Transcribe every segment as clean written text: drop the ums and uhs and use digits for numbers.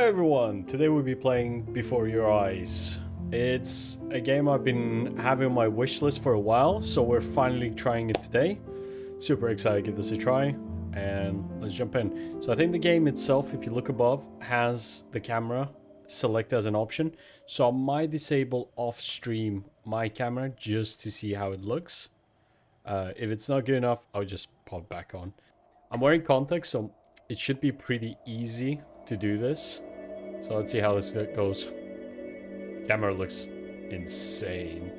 everyone! Today we'll be playing Before Your Eyes. It's a game I've been having on my wish list for a while, so we're finally trying it today. Super excited to give this a try, and let's jump in. So I think the game itself, if you look above, has the camera selected as an option. So I might disable off-stream my camera just to see how it looks. If it's not good enough, I'll just pop back on. I'm wearing contacts, so it should be pretty easy to do this. So let's see how this goes. Camera looks insane.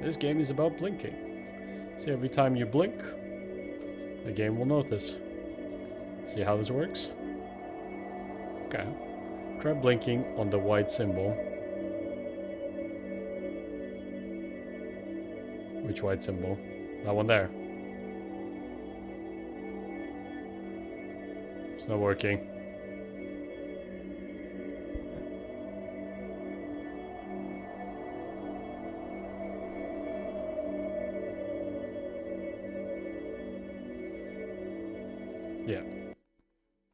This game is about blinking. See, every time you blink, the game will notice. See how this works? Okay. Try blinking on the white symbol. Which white symbol? That one there. It's not working. Yeah.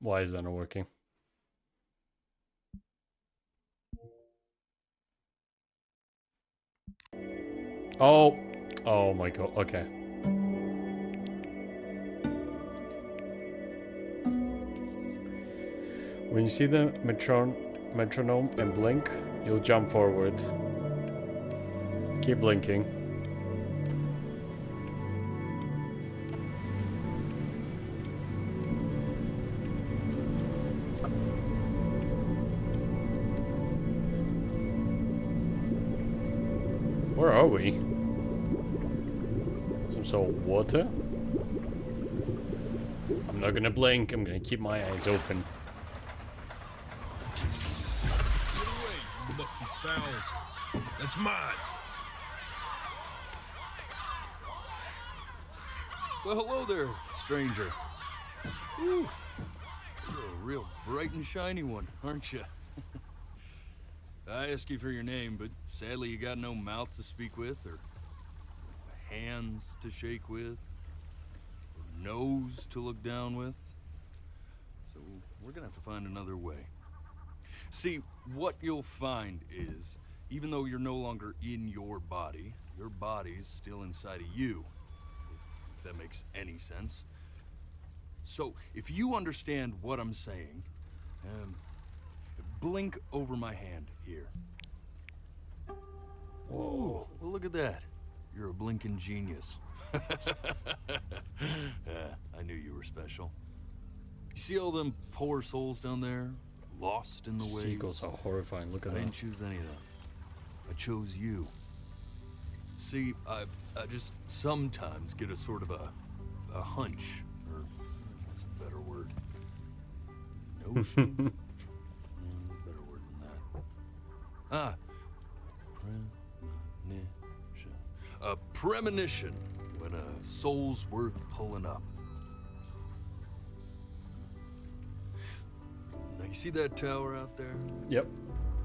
Why is that not working? Oh. Oh my god. Okay. When you see the metronome and blink, you'll jump forward. Keep blinking. Where are we? Some sort of water? I'm not gonna blink, I'm gonna keep my eyes open. Fouls. That's mine. Well, hello there, stranger. Ooh, you're a real bright and shiny one, aren't you? I asked you for your name, but sadly you got no mouth to speak with, or hands to shake with, or nose to look down with. So we're gonna have to find another way. See, what you'll find is, even though you're no longer in your body's still inside of you, if that makes any sense. So, if you understand what I'm saying, blink over my hand here. Whoa, well look at that. You're a blinking genius. I knew you were special. You see all them poor souls down there? Lost in the waves. Seagulls are horrifying. Look at that. I didn't choose any of them. I chose you. See, I just sometimes get a sort of a hunch, or what's a better word? Notion? Better word than that. Premonition. A premonition when a soul's worth pulling up. Now, you see that tower out there? Yep.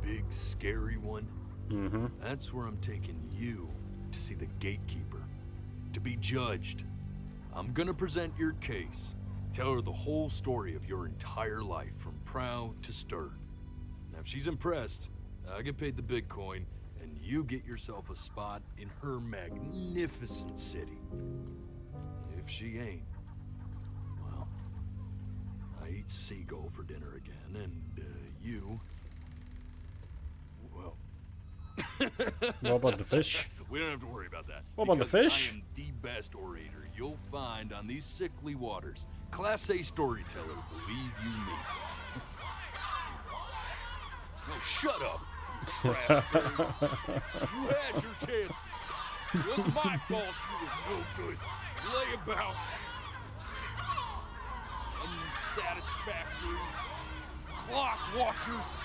Big, scary one? Mm-hmm. That's where I'm taking you to see the gatekeeper, to be judged. I'm gonna present your case, tell her the whole story of your entire life, from prow to stern. Now, if she's impressed, I get paid the Bitcoin, and you get yourself a spot in her magnificent city. If she ain't, well, I eat seagull for dinner again, and you, well... What about the fish? We don't have to worry about that. What about the fish? I am the best orator you'll find on these sickly waters. Class A storyteller, believe you me. Oh, shut up, you trash birds. You had your chances. It was my fault you were no good. Layabouts. Unsatisfactory. Clock watchers.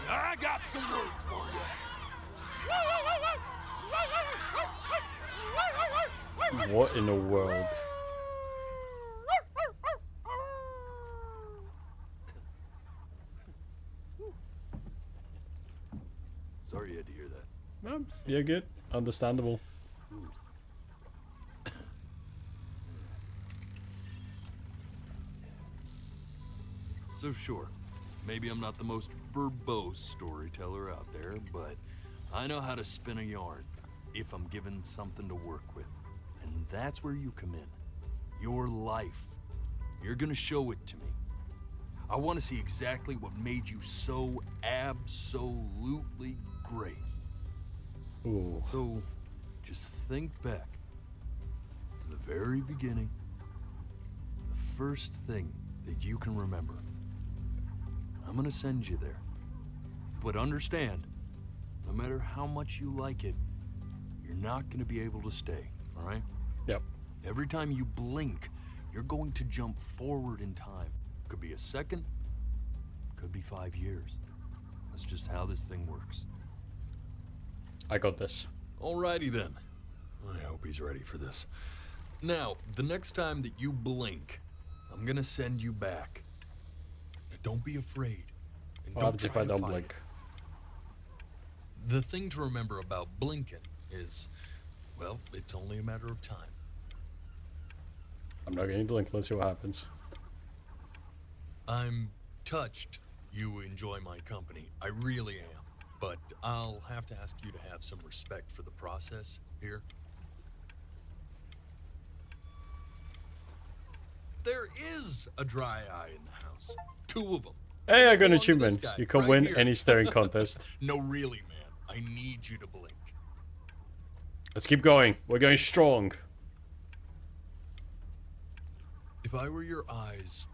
I got some words for you. What in the world? Sorry you had to hear that. No, you're good. Understandable. So sure, maybe I'm not the most verbose storyteller out there, but I know how to spin a yarn if I'm given something to work with. And that's where you come in. Your life. You're gonna show it to me. I want to see exactly what made you so absolutely great. Ooh. So, just think back to the very beginning, the first thing that you can remember. I'm gonna send you there. But understand, no matter how much you like it, you're not gonna be able to stay, all right? Yep. Every time you blink, you're going to jump forward in time. Could be a second, could be 5 years. That's just how this thing works. I got this. Alrighty then. I hope he's ready for this. Now, the next time that you blink, I'm gonna send you back. Now, don't be afraid. And What happens if try I to don't fight blink? it. The thing to remember about blinking is, well, it's only a matter of time. I'm not going to blink. Let's see what happens. I'm touched you enjoy my company. I really am. But I'll have to ask you to have some respect for the process here. There is a dry eye in the house. 2 of them. Hey, I got an Belong to this achievement. guy You can right win here. any staring contest. No, really, man. I need you to blink. Let's keep going. We're going strong. If I were your eyes,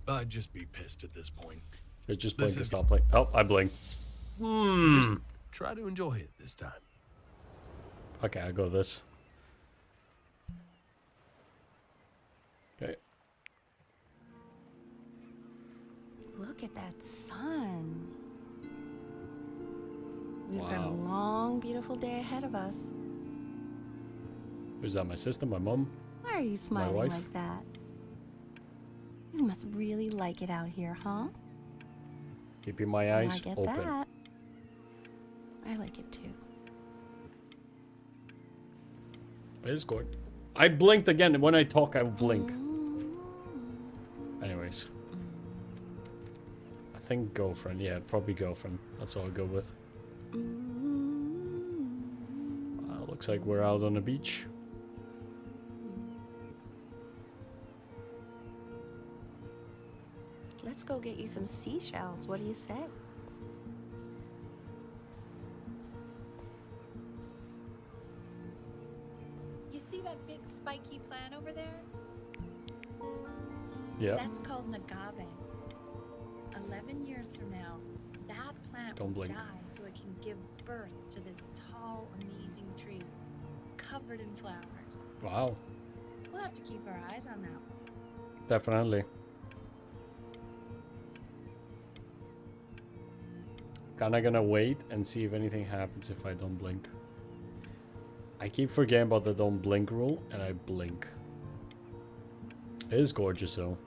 I'd just be pissed at this point. Let's just This blink and is- stop playing. Oh, I blinked. Just try to enjoy it this time. Okay, I got this. Okay. Look at that sun. We've got a Wow. long, beautiful day ahead of us. Who's that? My sister? My mom? Why are you smiling wife? like that? You must really like it out here, huh? Keeping my I eyes get open. that. I like it too. It is good. I blinked again. When I talk, I blink. Anyways. I think girlfriend. Yeah, probably girlfriend. That's all I'll go with. Looks like we're out on the beach. Let's go get you some seashells. What do you say? You see that big spiky plant over there? Yeah. That's called an agave. 11 years from now, that plant Don't will blink. die so it can give birth to this tall, amazing tree covered in flowers. Wow. We'll have to keep our eyes on that one. Definitely. Kinda gonna wait and see if anything happens if I don't blink. I keep forgetting about the don't blink rule and I blink. It is gorgeous though.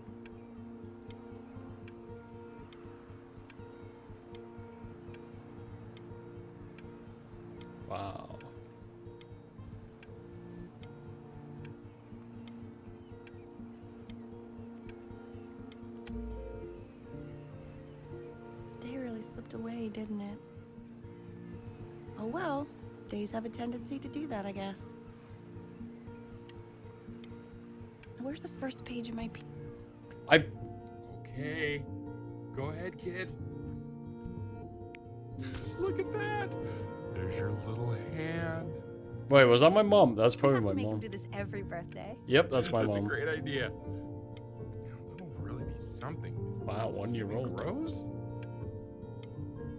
Wow. Day really slipped away, didn't it? Oh well, days have a tendency to do that, I guess. Where's the first page of my Okay. Go ahead, kid. Look at that. There's your little hand. Wait, was that my mom? That's We probably have my to make him mom. do this every birthday. Yep, that's my That's mom. a great idea. That'll really be something. Wow, See 1 year how it old. grows?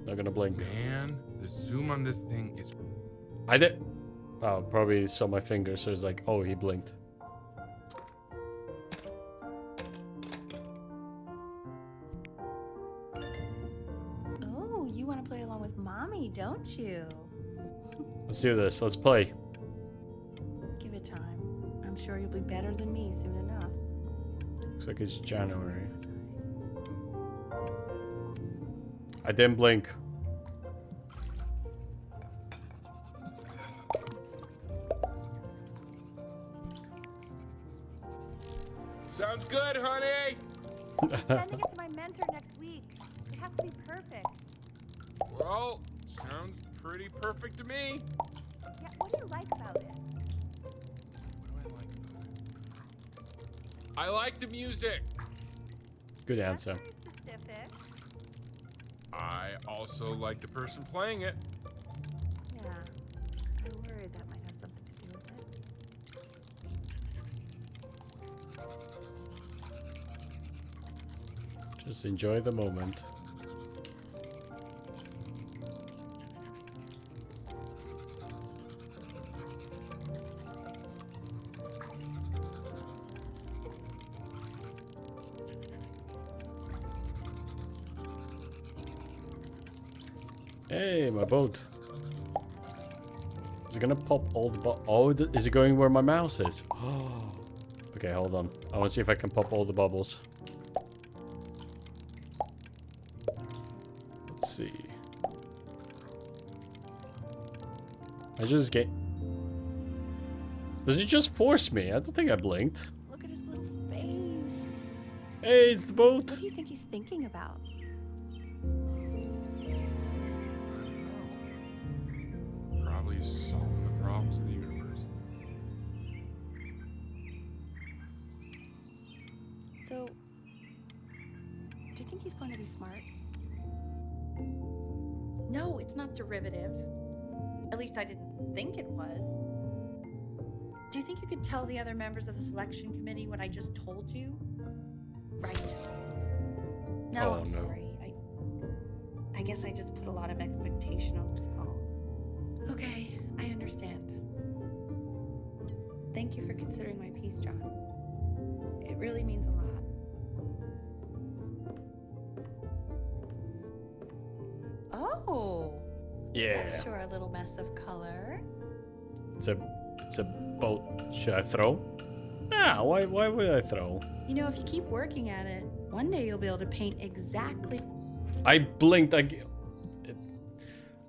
Not gonna blink. Man, the zoom on this thing is. I did. Oh, probably saw my finger, so it's like, oh, he blinked. Oh, you want to play along with mommy, don't you? Let's do this. Let's play. Give it time. I'm sure you'll be better than me soon enough. Looks like it's January. I didn't blink. Sounds good, honey. Sending it to my mentor Well, sounds pretty perfect to me. Yeah, what do you like about it? What do I like about it? I like the music. Good answer. That's very specific. I also like the person playing it. Yeah. I'm worried that might have something to do with it. Just enjoy the moment. Hey, my boat. Is it gonna pop all the oh, is it going where my mouse is? Oh. Okay, hold on. I want to see if I can pop all the bubbles. Let's see. I just get... Does it just force me? I don't think I blinked. Look at his little face. Hey, it's the boat. What do you think he's thinking about? Probably solving the problems of the universe. So, do you think he's going to be smart? No, it's not derivative. At least I didn't think it was. Do you think you could tell the other members of the selection committee what I just told you? Right. No, Oh, I'm no. sorry. I guess I just put a lot of expectation on this call. Okay, I understand. Thank you for considering my piece, John. It really means a lot. Oh, Yeah. that's sure a little mess of color. It's a boat. Should I throw? Nah, why would I throw? You know, if you keep working at it, one day you'll be able to paint exactly. I blinked. Okay,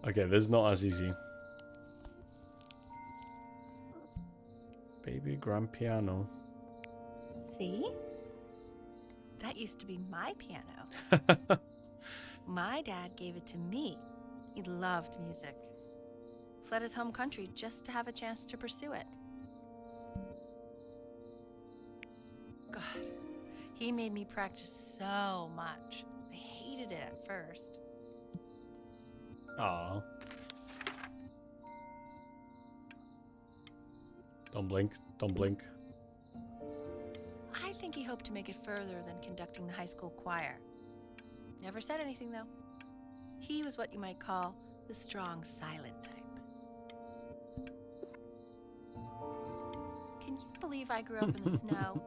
this is not as easy. Baby grand piano. See? That used to be my piano. My dad gave it to me. He loved music. Fled his home country just to have a chance to pursue it. God, he made me practice so much. I hated it at first. Aw. Don't blink. Don't blink. I think he hoped to make it further than conducting the high school choir. Never said anything, though. He was what you might call the strong, silent type. Can you believe I grew up in the snow?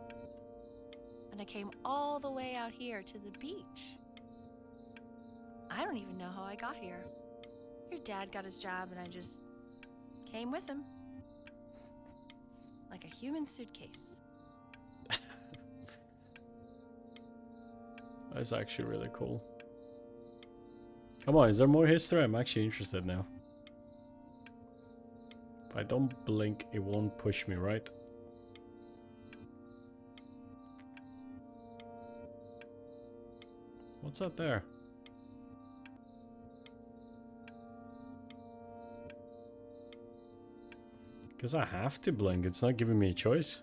And I came all the way out here to the beach. I don't even know how I got here. Your dad got his job and I just came with him. Like a human suitcase. That's actually really cool. Come on, is there more history? I'm actually interested now. If I don't blink, it won't push me, right? What's up there? Because I have to blink, it's not giving me a choice.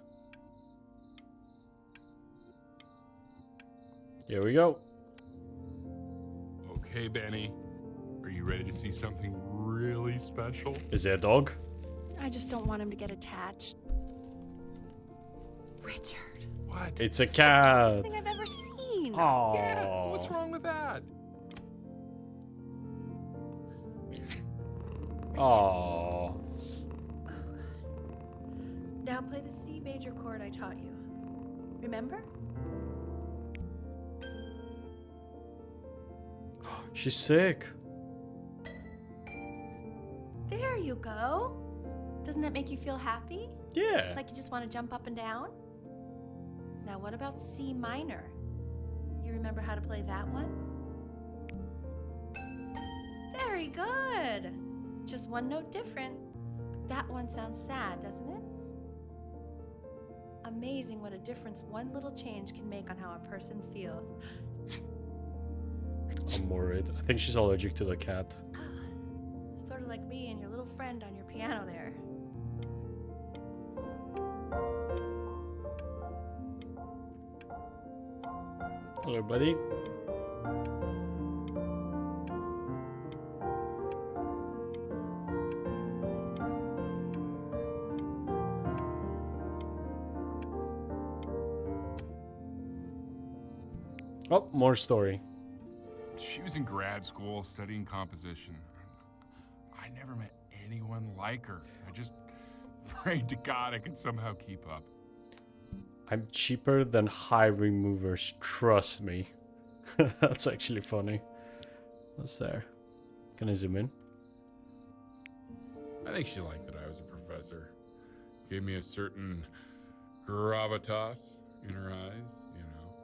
Here we go. Okay, Benny. Are you ready to see something really special? Is it a dog? I just don't want him to get attached. Richard. What? It's a Best cat. thing I've ever seen. Oh. What's wrong with that? Oh. Now play the C major chord I taught you. Remember? She's sick. There you go. Doesn't that make you feel happy? Yeah. Like you just want to jump up and down? Now what about C minor? You remember how to play that one? Very good. Just one note different. That one sounds sad, doesn't it? Amazing what a difference one little change can make on how a person feels. I'm worried. I think she's allergic to the cat. Sort of like me and your little friend on your piano there. Hello, buddy. Oh, more story. She was in grad school studying composition. I never met anyone like her. I just prayed to God I could somehow keep up. I'm cheaper than hiring movers, trust me. That's actually funny. What's there? Can I zoom in? I think she liked that I was a professor. Gave me a certain gravitas in her eyes, you know,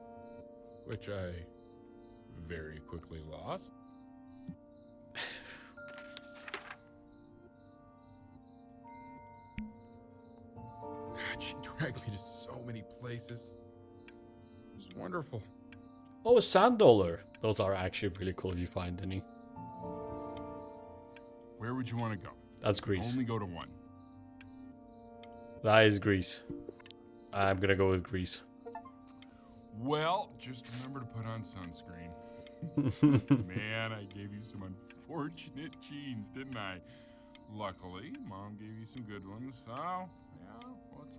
which I very quickly lost. God, she dragged me to so many places. It was wonderful. Oh, a sand dollar. Those are actually really cool if you find any. Where would you want to go? That's Greece. Only go to one. That is Greece. I'm gonna go with Greece. Well, just remember to put on sunscreen. Man, I gave you some unfortunate genes, didn't I? Luckily, Mom gave you some good ones. So, yeah, what's...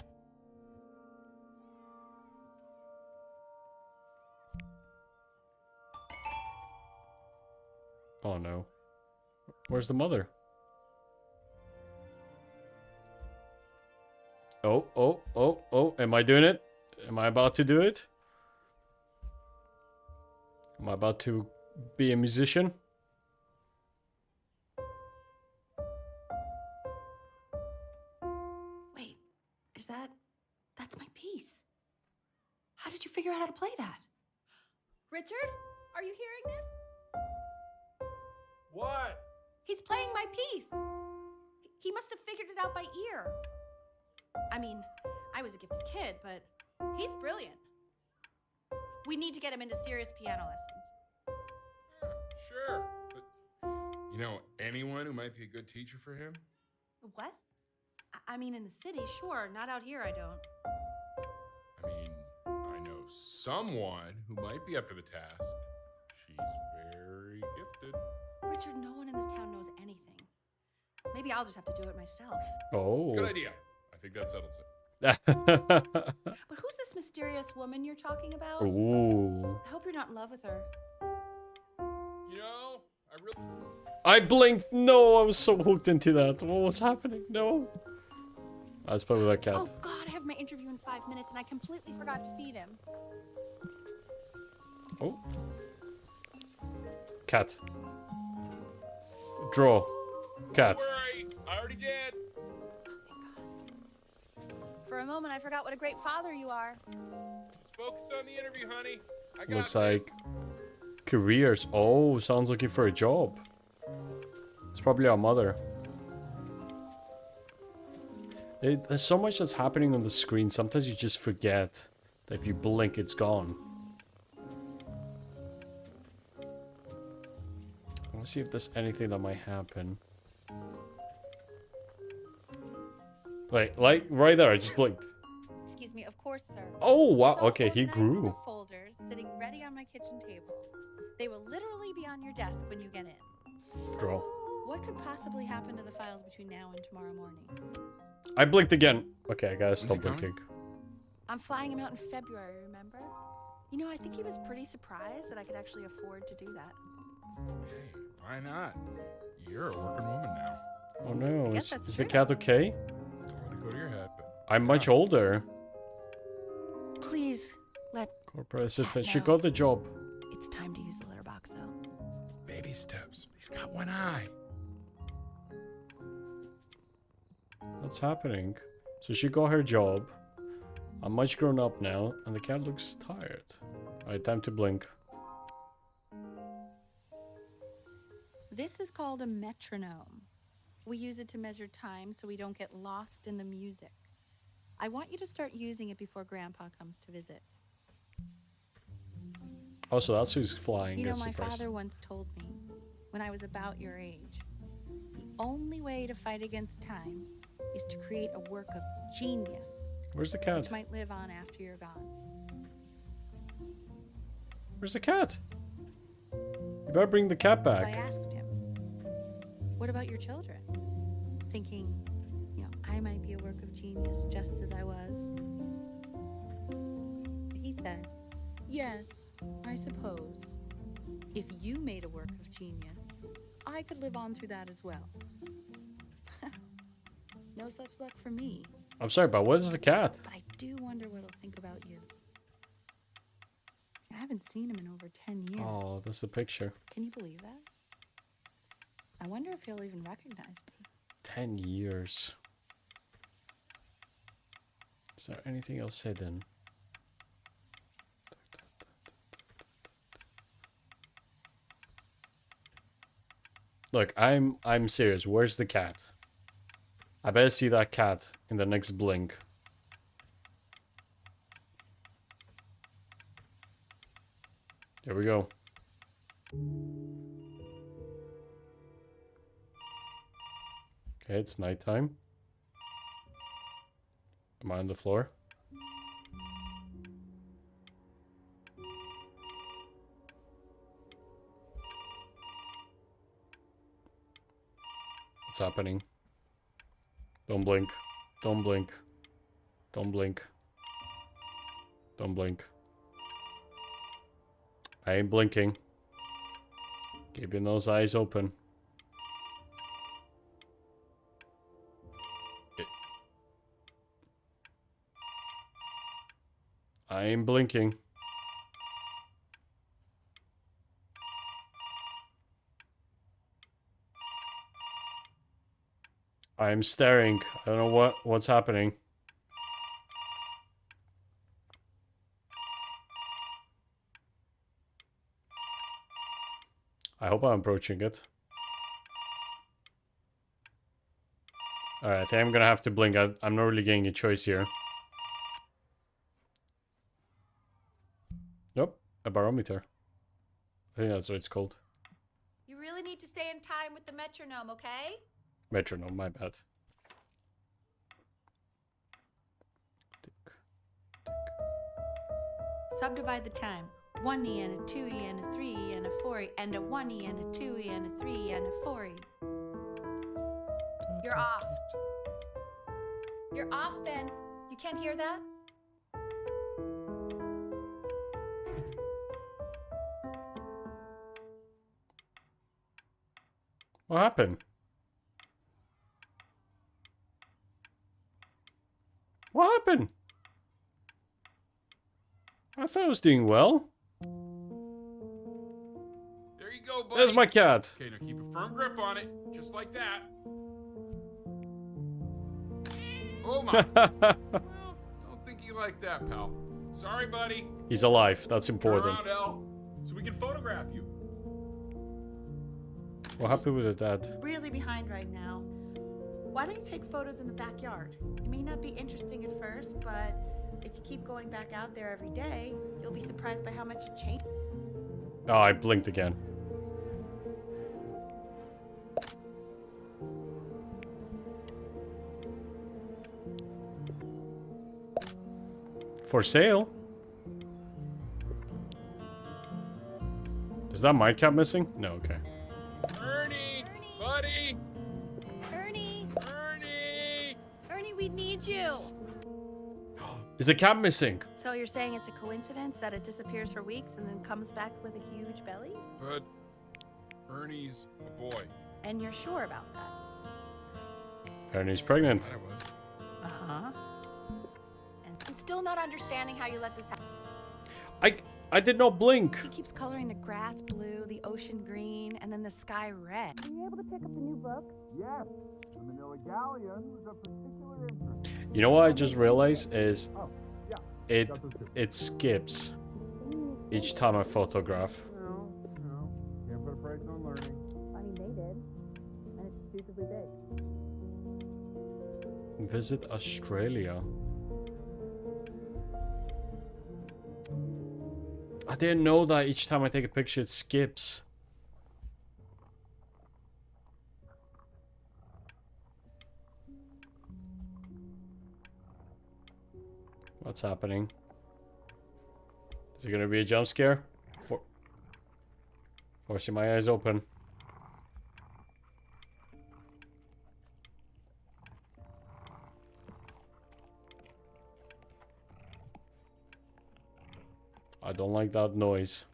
Oh no. Where's the mother? Oh. Am I doing it? Am I about to do it? Am I about to be a musician? Wait, that's my piece. How did you figure out how to play that? Richard, are you hearing this? What? He's playing my piece. He must have figured it out by ear. I mean, I was a gifted kid, but he's brilliant. We need to get him into serious piano lessons. Sure, but you know anyone who might be a good teacher for him? What? I mean, in the city, sure. Not out here, I don't. I mean, I know someone who might be up to the task. She's very gifted. Richard, no one in this town knows anything. Maybe I'll just have to do it myself. Oh. Good idea. I think that settles it. But who's this mysterious woman you're talking about? Ooh. I hope you're not in love with her. You know, I really... I blinked. No, I was so hooked into that. What was happening? No. Let's play with that cat. Oh God, I have my interview in 5 minutes and I completely forgot to feed him. Oh. Cat. Draw. Cat. Worry, I already did. For a moment, I forgot what a great father you are. Focus on the interview, honey. I got Looks this. like careers. Oh, sounds looking for a job. It's probably our mother. There's so much that's happening on the screen. Sometimes you just forget that if you blink, it's gone. I want to see if there's anything that might happen. Wait, like right there, I just blinked. Excuse me, of course, sir. Oh wow, It's all okay, he organized into grew. folders sitting ready on my kitchen table. They will literally be on your desk when you get in. Draw. What could possibly happen to the files between now and tomorrow morning? I blinked again. Okay, I gotta When's he stop coming? blinking. I'm flying him out in February, remember? You know, I think he was pretty surprised that I could actually afford to do that. Hey, why not? You're a working woman now. Oh no, guess is that's the true. cat okay? Don't let it go to your head, but I'm much older. Please, let... Corporate assistant. Cat, She no. got the job. It's time to use the litter box, though. baby steps. He's got one eye. What's happening? So she got her job. I'm much grown up now, and the cat looks tired. Alright, time to blink. This is called a metronome. We use it to measure time so we don't get lost in the music. I want you to start using it before Grandpa comes to visit. Oh, so that's who's flying. You know, That's my surprised. father once told me, when I was about your age, the only way to fight against time is to create a work of genius, Where's the cat? which might live on after you're gone. Where's the cat? You better bring the cat So I back. asked him, what about your children? Thinking, you know, I might be a work of genius just as I was. He said, yes, I suppose. If you made a work of genius, I could live on through that as well. No such luck for me, I'm sorry, but what is the cat? but I do wonder what he'll think about you. I haven't seen him in over 10 years. Oh, that's the picture. Can you believe that? I wonder if he'll even recognize me. 10 years. Is there anything else hidden? Look, I'm serious. Where's the cat? I better see that cat in the next blink. There we go. Okay, it's nighttime. Am I on the floor? What's happening? Don't blink. Don't blink. Don't blink. Don't blink. I ain't blinking. Keeping those eyes open. I ain't blinking. I'm staring. I don't know what's happening. I hope I'm approaching it. Alright, I think I'm gonna have to blink. I'm not really getting a choice here. Nope, a barometer. I think that's what it's called. You really need to stay in time with the metronome, okay? Metronome, my bad. Tick, tick. Subdivide the time. 1E and a 2E and a 3E and a 4E and a 1E and a 2E and a 3E and a 4E. You're off. You're off, Ben. You can't hear that? What happened? What happened? I thought I was doing well. There you go, buddy. There's my cat. Okay, now keep a firm grip on it, just like that. Oh my. Well, don't think you like that, pal. Sorry, buddy. He's alive. That's Turn important. around, El, so we can photograph you. What happened with the dad? Really behind right now. Why don't you take photos in the backyard? It may not be interesting at first, but if you keep going back out there every day, you'll be surprised by how much it changes. Oh, I blinked again. For sale? Is that my cat missing? No, okay. Ernie, buddy, Ernie! Ernie. Ernie, we need you! Is the cat missing? So you're saying it's a coincidence that it disappears for weeks and then comes back with a huge belly? But Ernie's a boy. And you're sure about that? Ernie's pregnant. I was. Uh-huh. And I'm still not understanding how you let this happen. I did not blink. He keeps coloring the grass blue, the ocean green, and then the sky red. Were you able to pick up the new book? Yes, the Manila Galleon was of particular interest. You know what I just realized is Oh, yeah. it skips each time I photograph. No, can't put a price on learning. I mean, they did. And it's stupidly big. Visit Australia. didn't know that each time I take a picture it skips. What's happening? Is it gonna be a jump scare? Forcing my eyes open. I don't like that noise.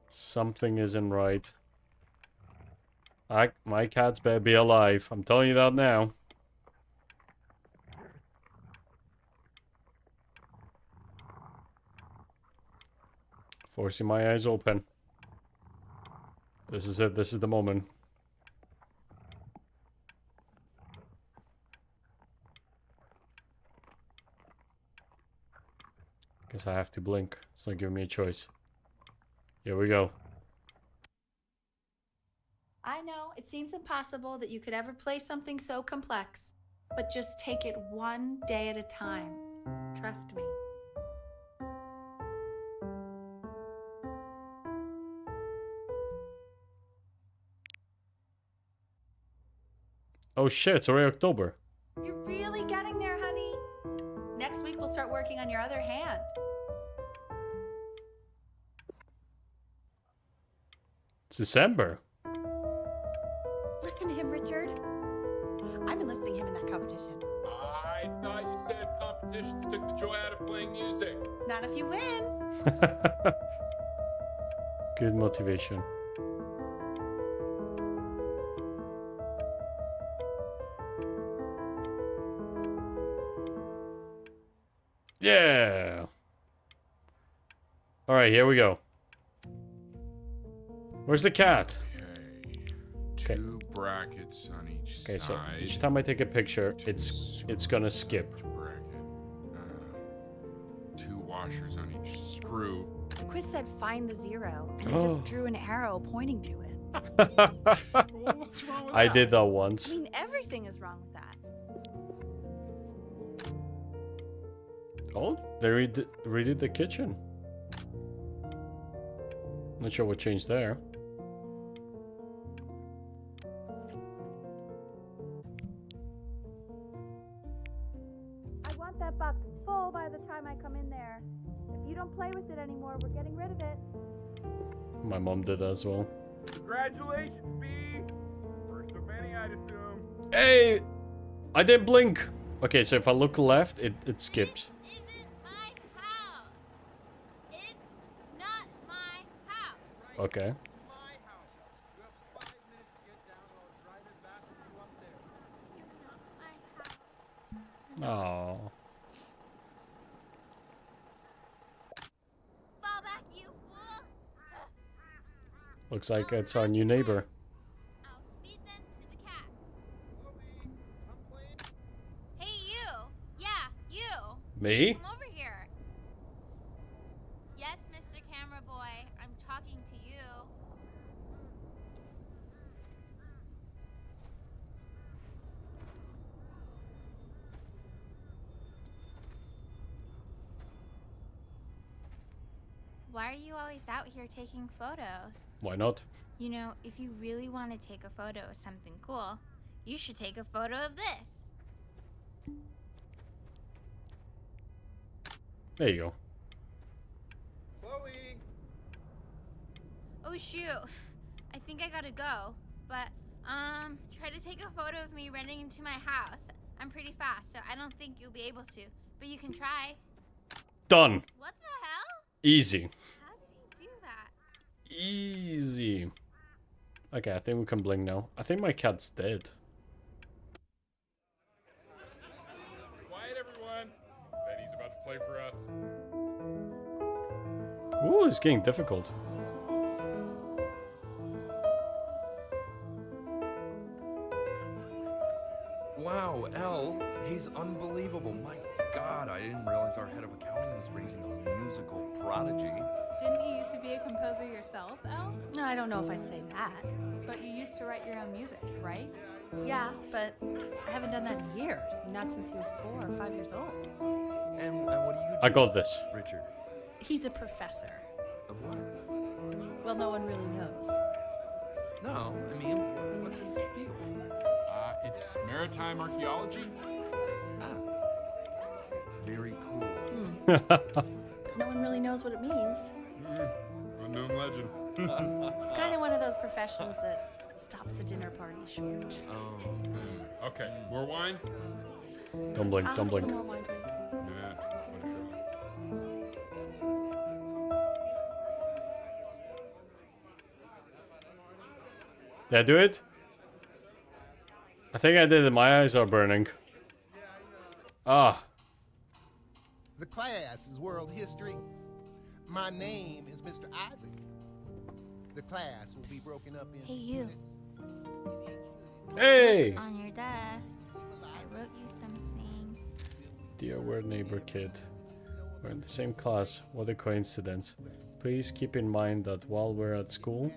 Something isn't right. My cats better be alive. I'm telling you that now. Forcing my eyes open. This is it. This is the moment. Guess I have to blink. It's not giving me a choice. Here we go. I know it seems impossible that you could ever play something so complex, but just take it one day at a time. Trust me. Oh shit, it's already October. You're really getting there, honey. Next week we'll start working on your other hand. It's December. Listen to him, Richard. I'm enlisting him in that competition. I thought you said competitions took the joy out of playing music. Not if you win. Good motivation. Yeah. All right, here we go. Where's the cat? Okay. Two brackets on each Okay, so side. each time I take a picture, it's gonna skip. Bracket. Two washers on each screw. The quiz said find the zero, and I just drew an arrow pointing to it. What's wrong with I that? did that I once. mean, everything is wrong with that. Oh, they redid the kitchen. Not sure what changed there. I want that box full by the time I come in there. If you don't play with it anymore, we're getting rid of it. My mom did as well. Congratulations, B. First of many, I'd assume. Hey! I didn't blink! Okay, so if I look left, it skips. This isn't my house. It's not my house. Okay. My house. You have 5 minutes to get down, or I'll drive it back with you up there. Not my house. Oh. Fall back, you fool. Looks like it's our new neighbor. I'll feed them to the cat. Chloe, I'm playing. Hey, you. Yeah, you. Me? Come over here. Yes, Mr. Camera Boy. I'm talking to you. Why are you always out here taking photos? Why not? You know, if you really want to take a photo of something cool, you should take a photo of this. There you go. Chloe! Oh shoot, I think I gotta go. But, try to take a photo of me running into my house. I'm pretty fast, so I don't think you'll be able to. But you can try. Done. What the hell? Easy. How did he do that? Easy. Okay, I think we can blink now. I think my cat's dead. Quiet, everyone. Betty's about to play for us. Ooh, it's getting difficult. Wow, Elle, he's unbelievable. My God, I didn't realize our head of accounting was raising a musical prodigy. Didn't you used to be a composer yourself, Elle? No, I don't know if I'd say that. But you used to write your own music, right? Yeah, but I haven't done that in years. Not since he was 4 or 5 years old. And what do you do, I got this. Richard? He's a professor. Of what? Well, no one really knows. No, I mean, what's his field? It's maritime archaeology. Ah, very cool. No one really knows what it means. Unknown legend. It's kind of one of those professions that stops a dinner party short. Oh, Okay, more wine? Don't blink, I'll don't have blink. more wine, please. Yeah, what a show. Did I do it? I think I did it. My eyes are burning. Ah. The class is world history. My name is Mr. Isaac. The class will be broken up in Hey, you. units. Hey! On your desk, I wrote you something. Dear weird neighbor kid. We're in the same class. What a coincidence. Please keep in mind that while we're at school,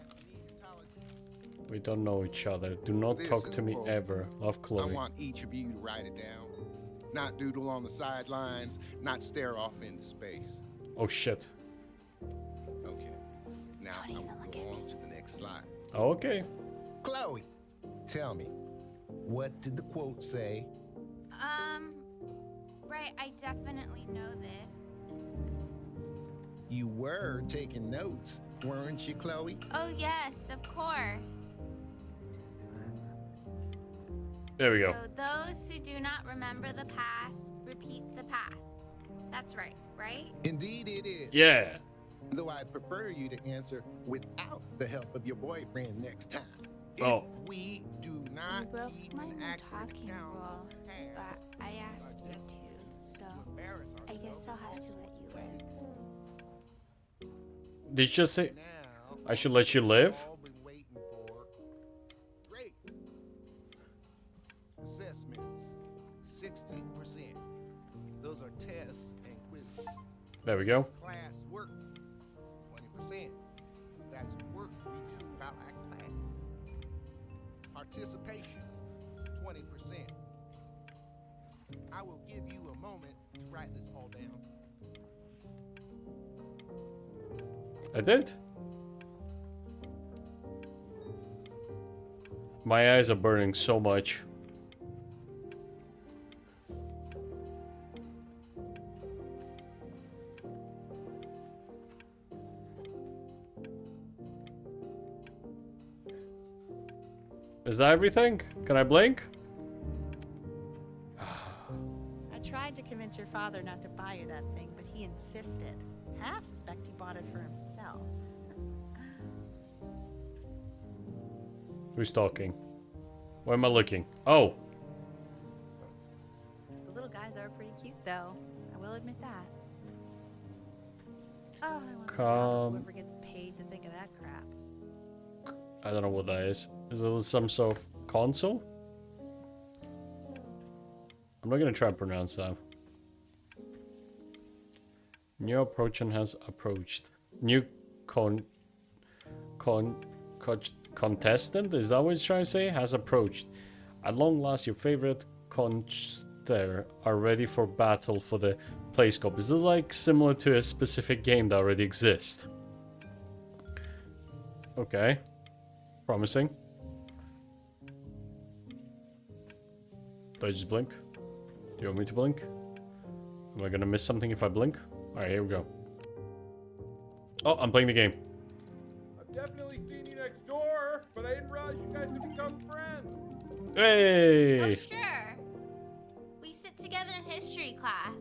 we don't know each other. Do not This talk is to me quote. ever. Love, I Chloe. want each of you to write it down. Not doodle on the sidelines, not stare off into space. Oh shit. Okay. Now I Don't will even look go at on to the next slide. Okay. Chloe, tell me, what did the quote say? Right, I definitely know this. You were taking notes, weren't you, Chloe? Oh, yes, of course. There we go. So those who do not remember the past, repeat the past. That's right, right? Indeed it is. Yeah. Though I'd prefer you to answer without the help of your boyfriend next time. Oh. If we do You not broke keep my an no accurate talking count rule, of but past, I asked you to, so embarrass I guess I'll have to let you live. Did you just say Now, I should let you live? all been waiting for grades. Assessments, 16%. Those are tests and quizzes. There we go. Class work, 20%. That's work we do while at class. Participation, 20%. I will give you a moment to write this all down. I did. My eyes are burning so much. Is that everything? Can I blink? I tried to convince your father not to buy you that thing, but he insisted. Half suspect he bought it for himself. Who's talking? Where am I looking? Oh, The little guys are pretty cute, though. I will admit that. Oh, I want the job Come. if whoever gets paid to think of that crap. I don't know what that is. Is it some sort of console? I'm not gonna try and pronounce that. New approachant has approached. New contestant, is that what he's trying to say? Has approached. At long last, your favorite contester are ready for battle for the playscope. Is it like similar to a specific game that already exists? Okay. Promising. Do I just blink? Do you want me to blink? Am I gonna miss something if I blink? Alright, here we go. Oh, I'm playing the game. I've definitely seen you next door, but I didn't realize you guys had become friends. Hey! Oh, sure. We sit together in history class.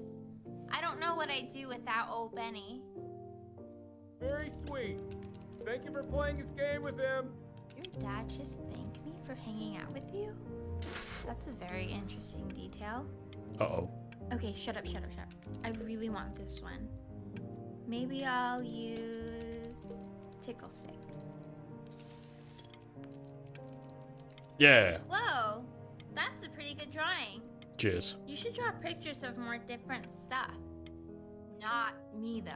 I don't know what I'd do without old Benny. Very sweet. Thank you for playing this game with him. Your dad just thanked me for hanging out with you? That's a very interesting detail. Uh-oh. Okay, shut up. I really want this one. Maybe I'll use Tickle Stick. Yeah. Whoa, that's a pretty good drawing. Cheers. You should draw pictures of more different stuff. Not me, though.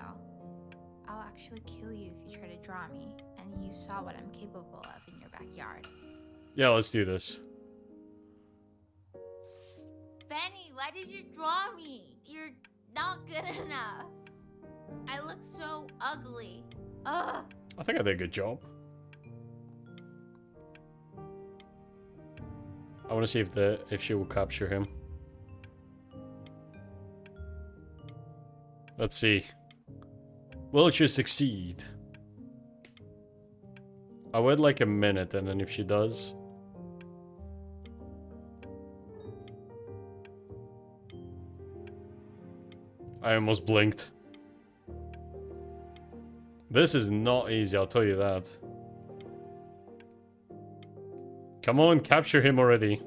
I'll actually kill you if you try to draw me, and you saw what I'm capable of in your backyard. Yeah, let's do this. Benny, why did you draw me? You're not good enough. I look so ugly. Ugh. I think I did a good job. I want to see if she will capture him. Let's see. Will she succeed? I'll wait like a minute, and then if she does... I almost blinked. This is not easy, I'll tell you that. Come on, capture him already.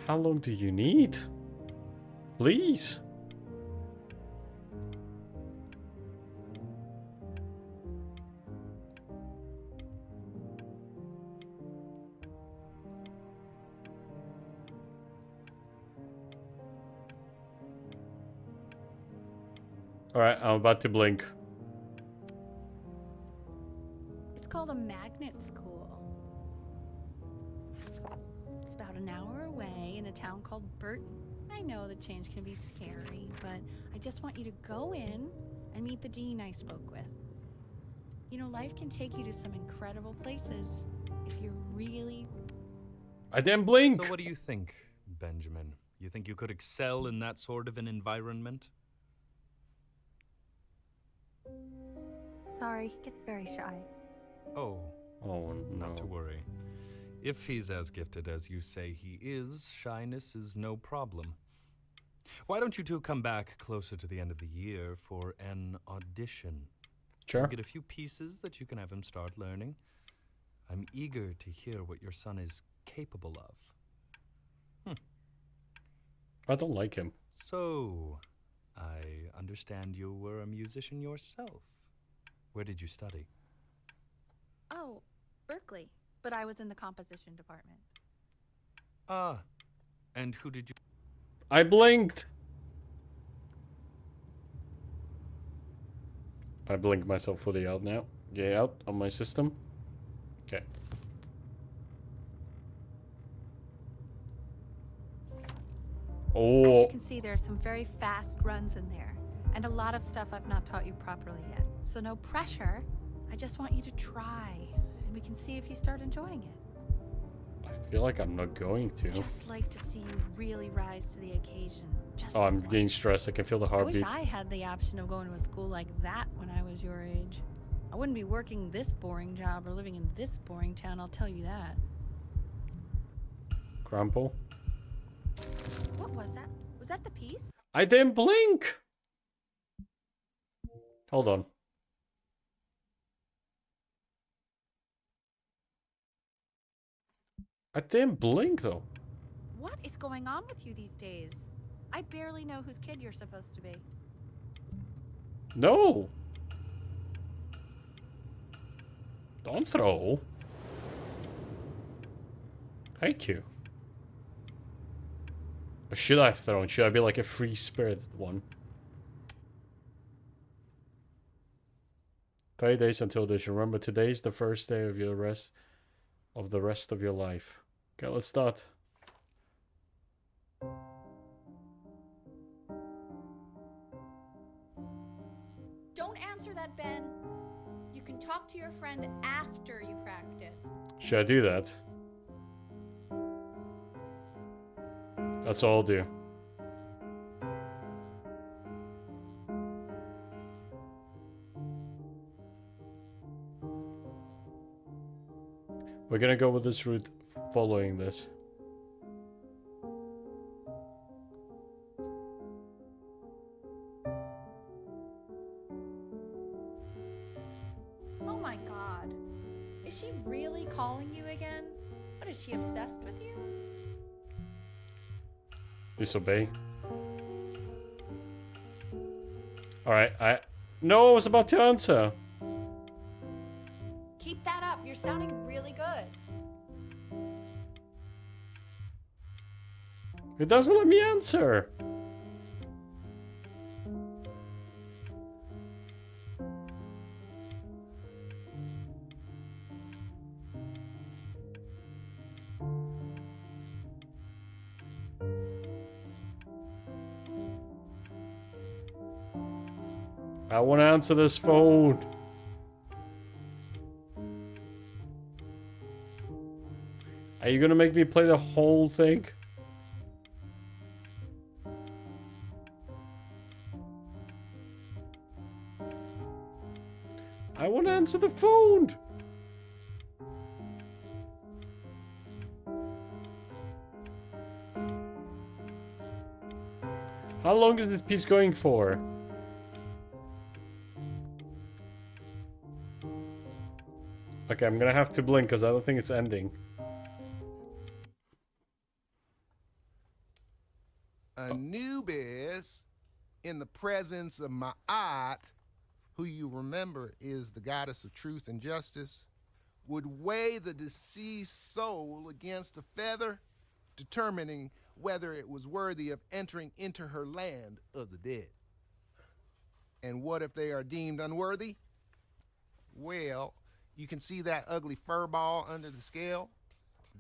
How long do you need? Please. Alright, I'm about to blink. It's called a magnet school. It's about an hour away in a town called Burton. I know the change can be scary, but I just want you to go in and meet the dean I spoke with. You know, life can take you to some incredible places if you're really... I didn't blink! So what do you think, Benjamin? You think you could excel in that sort of an environment? Sorry, he gets very shy. Oh, Oh, no. not to worry. If he's as gifted as you say he is, shyness is no problem. Why don't you two come back closer to the end of the year for an audition? Sure. You'll get a few pieces that you can have him start learning. I'm eager to hear what your son is capable of. I don't like him. So, I understand you were a musician yourself. Where did you study? Oh, Berkeley. But I was in the composition department. Ah, and who did you... I blinked! I blinked myself fully out now. Get out on my system. Okay. As Oh, you can see, there are some very fast runs in there. And a lot of stuff I've not taught you properly yet. So no pressure. I just want you to try. And we can see if you start enjoying it. I feel like I'm not going to. Just like to see you really rise to the occasion. Just Oh, I'm this getting once. stressed. I can feel the I wish heartbeat. I had the option of going to a school like that when I was your age. I wouldn't be working this boring job or living in this boring town, I'll tell you that. Grandpa? What was that? Was that the piece? I didn't blink! Hold on. I didn't blink though. What is going on with you these days? I barely know whose kid you're supposed to be. No! Don't throw. Thank you. Or should I have thrown? Should I be like a free spirited one? 30 days until this. Remember, today is the first day of the rest of your life. Okay, let's start. Don't answer that, Ben. You can talk to your friend after you practice. Should I do that? That's all I'll do. We're gonna go with this route following this. Oh my god. Is she really calling you again? What, is she obsessed with you? Disobey. Alright, No, I was about to answer. Keep that up. You're sounding really good. It doesn't let me answer. I want to answer this phone. Are you gonna make me play the whole thing? I want to answer the phone. How long is this piece going for? Okay, I'm gonna have to blink because I don't think it's ending. Anubis, in the presence of Ma'at, who you remember is the goddess of truth and justice, would weigh the deceased soul against a feather, determining whether it was worthy of entering into her land of the dead. And what if they are deemed unworthy? Well, you can see that ugly fur ball under the scale?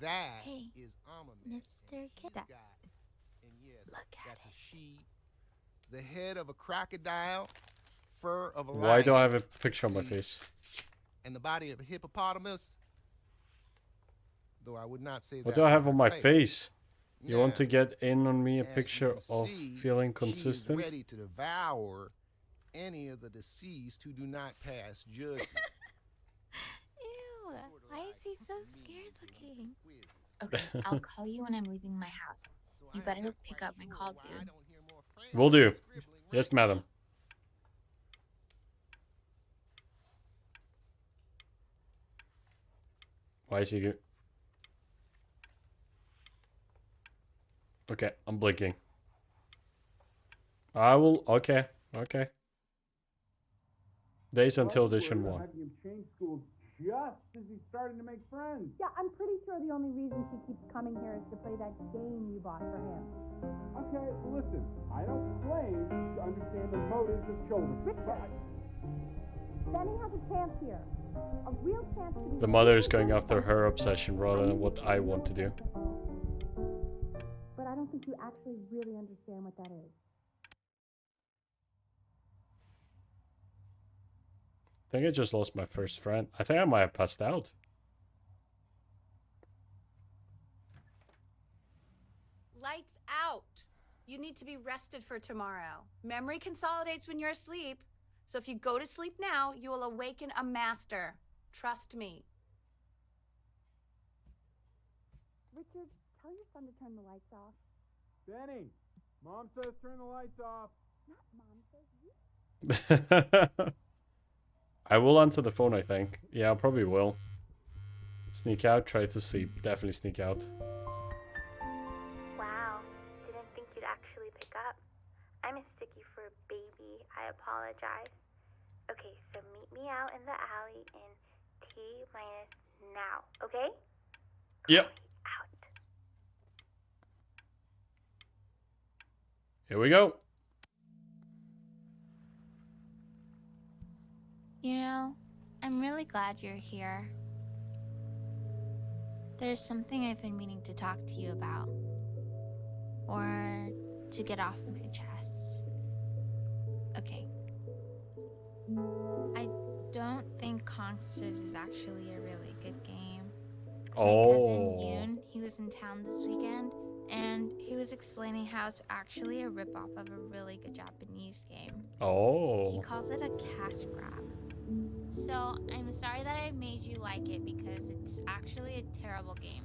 That Hey, is Amunet. Mr. Kid. And yes, Look at that's a she. The head of a crocodile, fur of a lion. Why do I have a picture on my See? face? And the body of a hippopotamus. Though I would not say What that do I to have her on my face? You want to Now, get in on me a as you picture can of see, feeling she is consistent? ready to devour any of the deceased who do not pass judgment. Ew, why is he so scared looking? Okay, I'll call you when I'm leaving my house. You better pick up my call, dude. Will do. Yes, madam. Why is he good? Okay, I'm blinking. I will. Okay, okay. Days until edition 1. Having him change schools just as he's starting to make friends. Yeah, I'm pretty sure the only reason she keeps coming here is to play that game you bought for him. Okay, well, listen, I don't claim to understand the motives of children. Richard, Benny has a chance here. A real chance to be... The mother is going after her obsession rather than what I want to do. But I don't think you actually really understand what that is. I think I just lost my first friend. I think I might have passed out. Lights out. You need to be rested for tomorrow. Memory consolidates when you're asleep. So if you go to sleep now, you will awaken a master. Trust me. Richard, tell your son to turn the lights off. Benny, Mom says turn the lights off. Not Mom says you. I will answer the phone, I think. Yeah, I probably will. Sneak out, try to sleep. Definitely sneak out. Wow, didn't think you'd actually pick up. I'm a sticky for a baby. I apologize. Okay, so meet me out in the alley in T- now, okay? Yep. Out. Here we go. You know, I'm really glad you're here. There's something I've been meaning to talk to you about. Or to get off my chest. Okay. I don't think Kongsters is actually a really good game. My cousin Yoon, he was in town this weekend, and he was explaining how it's actually a ripoff of a really good Japanese game. Oh. He calls it a cash grab. So, I'm sorry that I made you like it because it's actually a terrible game.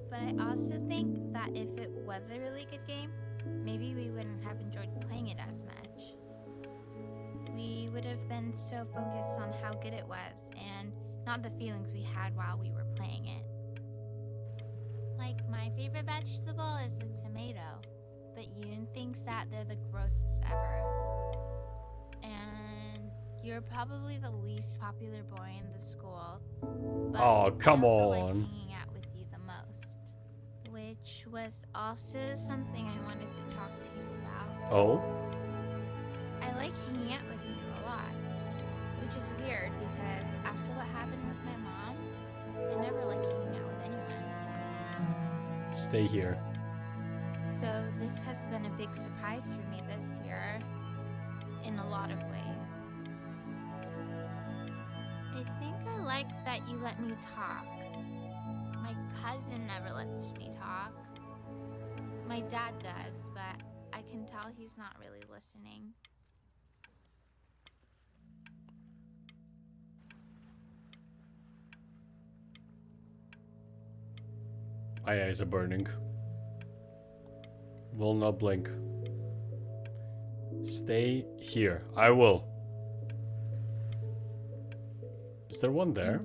But I also think that if it was a really good game, maybe we wouldn't have enjoyed playing it as much. We would have been so focused on how good it was and not the feelings we had while we were playing it. Like, my favorite vegetable is the tomato, but Yoon thinks that they're the grossest ever. And you're probably the least popular boy in the school. But Oh, come I also like on. hanging out with you the most. Which was also something I wanted to talk to you about. Oh? I like hanging out with you a lot. Which is weird because after what happened with my mom, I never like hanging out with anyone. Stay here. So this has been a big surprise for me this year. in a lot of ways. I think I like that you let me talk. My cousin never lets me talk. My dad does, but I can tell he's not really listening. My eyes are burning. Will not blink. Stay here. I will. Is there one there?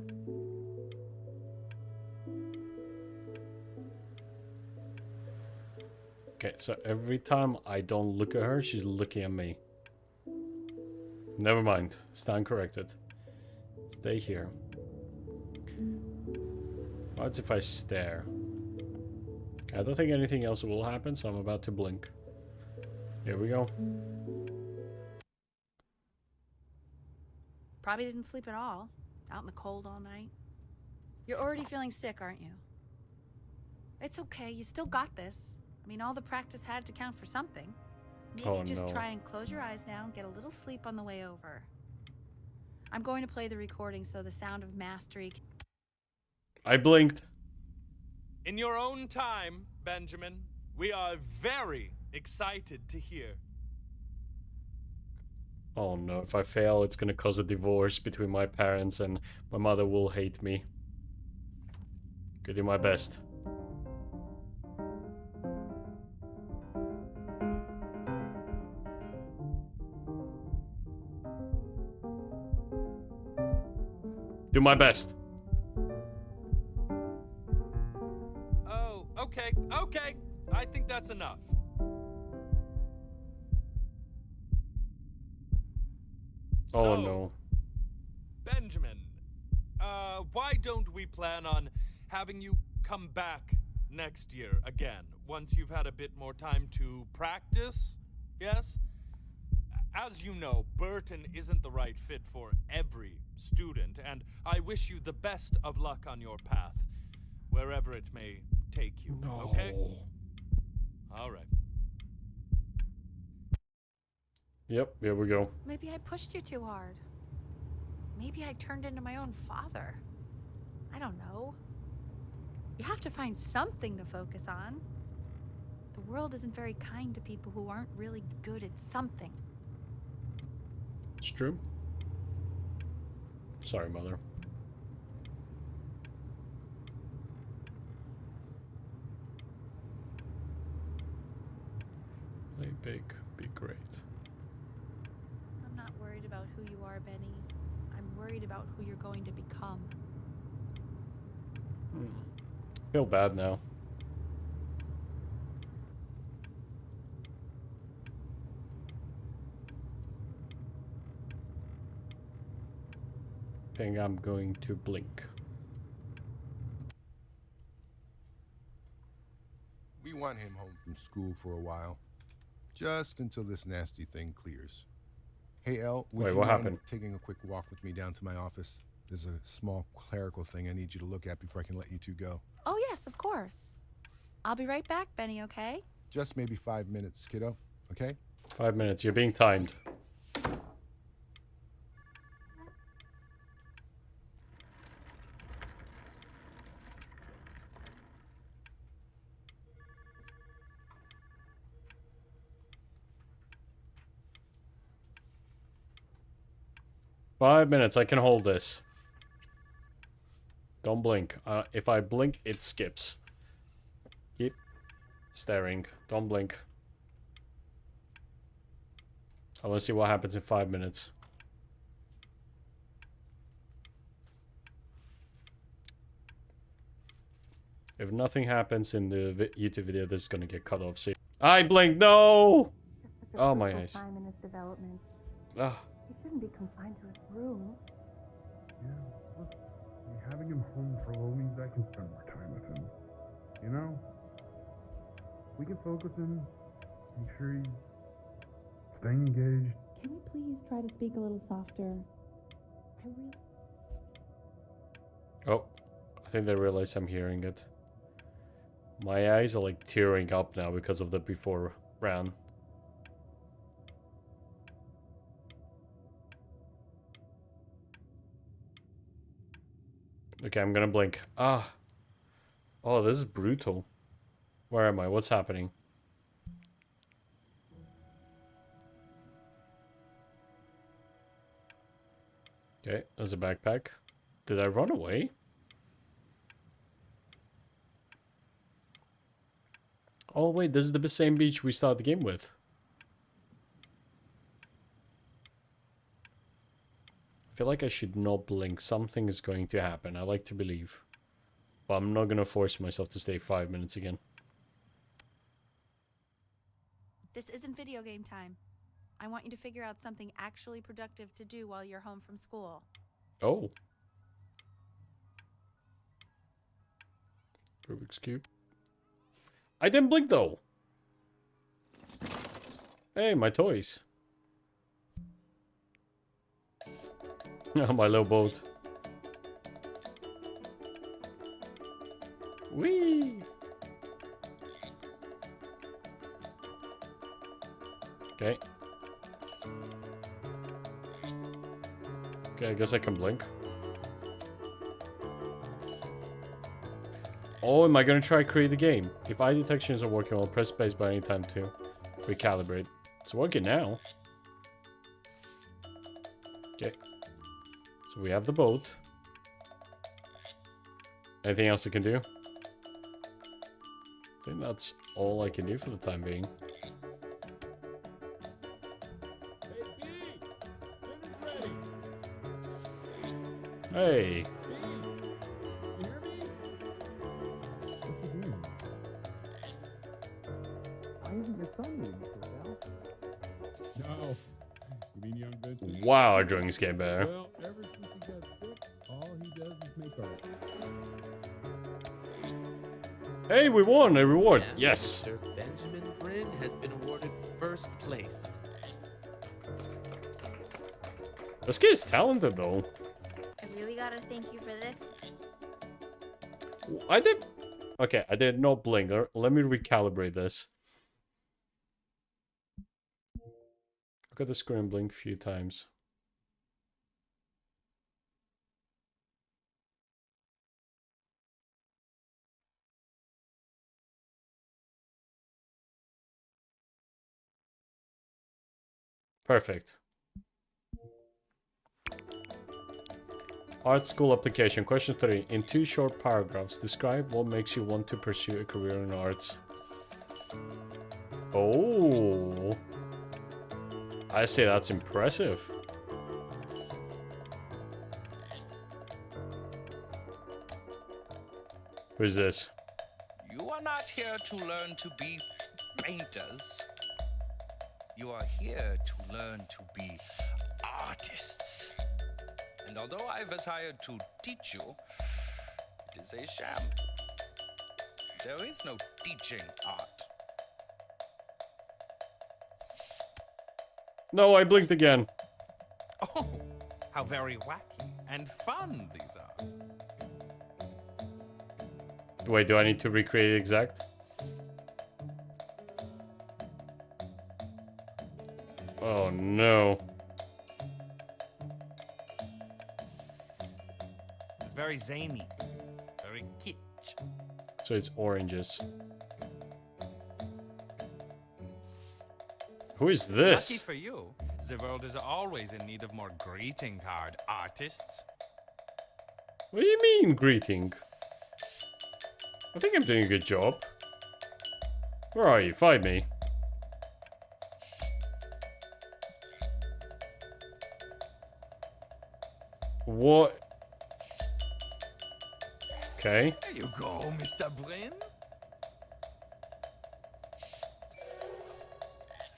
Okay, so every time I don't look at her, she's looking at me. Never mind. Stand corrected. Stay here. What if I stare? I don't think anything else will happen, so I'm about to blink. Here we go. Probably didn't sleep at all. Out in the cold all night. You're already feeling sick, aren't you? It's okay. You still got this. I mean, all the practice had to count for something. Maybe just try and close your eyes now and get a little sleep on the way over. I'm going to play the recording so the sound of mastery... I blinked. In your own time, Benjamin, we are very excited to hear. Oh no, if I fail, it's gonna cause a divorce between my parents and my mother will hate me. Gonna do my best. Do my best. Oh, okay, okay. I think that's enough. Oh no. Benjamin, why don't we plan on having you come back next year again, once you've had a bit more time to practice? Yes? As you know, Burton isn't the right fit for every student, and I wish you the best of luck on your path, wherever it may take you, okay? All right. Yep, here we go. Maybe I pushed you too hard. Maybe I turned into my own father. I don't know. You have to find something to focus on. The world isn't very kind to people who aren't really good at something. It's true. Sorry, Mother. Play big, be great. I'm not worried about who you are, Benny. I'm worried about who you're going to become. Feel bad now. Think I'm going to blink. We want him home from school for a while. Just until this nasty thing clears. Hey, El, would Wait, you what mind happened? taking a quick walk with me down to my office? There's a small clerical thing I need you to look at before I can let you two go. Oh, yes, of course. I'll be right back, Benny, okay? Just maybe 5 minutes, kiddo, okay? 5 minutes, you're being timed. Five minutes, I can hold this. Don't blink. If I blink, it skips. Keep staring. Don't blink. I want to see what happens in 5 minutes. If nothing happens in the YouTube video, this is gonna get cut off. See, I blinked. No. Oh my eyes. Time in his development. Ah. He shouldn't be confined to his room. Yeah, look, having him home for a while means I can spend more time with him. You know? We can focus him, make sure he's staying engaged. Can we please try to speak a little softer? I really... Oh, I think they realize I'm hearing it. My eyes are like tearing up now because of the before round. Okay, I'm gonna blink. Ah. Oh, this is brutal. Where am I? What's happening? Okay, there's a backpack. Did I run away? Oh wait, this is the same beach we started the game with. I feel like I should not blink. Something is going to happen. I like to believe. But I'm not gonna force myself to stay 5 minutes again. This isn't video game time. I want you to figure out something actually productive to do while you're home from school. Oh. Rubik's Cube. I didn't blink though. Hey, my toys. My little boat. Whee! Okay. Okay, I guess I can blink. Oh, am I gonna try create the game? If eye detection isn't working, I'll press space bar anytime to recalibrate. It's working now. Okay. So we have the boat. Anything else I can do? I think that's all I can do for the time being. Hey. What's he doing? Why isn't your son eating it, Al? No. You mean young Vincent? Wow, our drawings get better. Well, ever since he got sick, all he does is make art. Hey, we won a reward. Yes. Mr. Benjamin Bryn has been awarded first place. This kid is talented though. I really gotta thank you for this. I did... Okay, I did not blink. Let me recalibrate this. Look at the screen blink a few times. Perfect. Art school application. Question 3. In 2 short paragraphs, describe what makes you want to pursue a career in arts. Oh. I say that's impressive. Who's this? You are not here to learn to be painters. You are here to learn to be artists. And although I was hired to teach you, it is a sham. There is no teaching art. No, I blinked again. Oh, how very wacky and fun these are. Wait, do I need to recreate exact? Oh no. It's very zany, very kitsch. So it's oranges. Who is this? Lucky for you, the world is always in need of more greeting card artists. What do you mean, greeting? I think I'm doing a good job. Where are you? Find me. What? Okay. There you go, Mr. Bryn.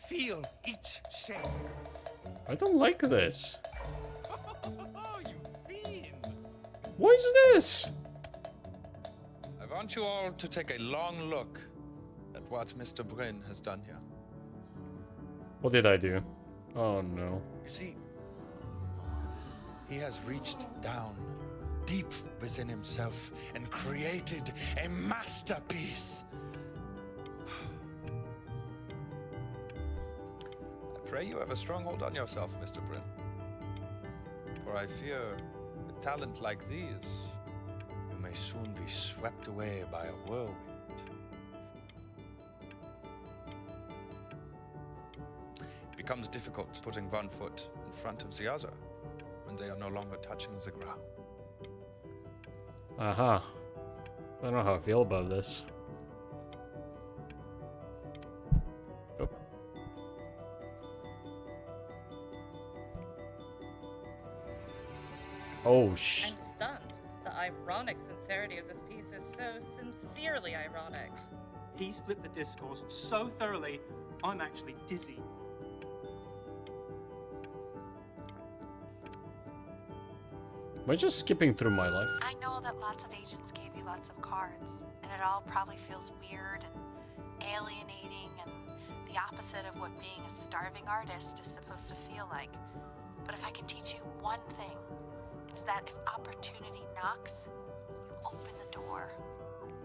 Feel each shade. I don't like this. Oh, you fiend! What is this? I want you all to take a long look at what Mr. Bryn has done here. What did I do? Oh no. You see, he has reached down deep within himself and created a masterpiece. I pray you have a strong hold on yourself, Mr. Bryn. For I fear a talent like these may soon be swept away by a whirlwind. It becomes difficult putting one foot in front of the other when they are no longer touching the ground. Uh-huh. I don't know how I feel about this. Oh. Oh, I'm stunned. The ironic sincerity of this piece is so sincerely ironic. He's flipped the discourse so thoroughly, I'm actually dizzy. Am I just skipping through my life? I know that lots of agents gave you lots of cards, and it all probably feels weird and alienating and the opposite of what being a starving artist is supposed to feel like. But if I can teach you one thing, it's that if opportunity knocks, you open the door.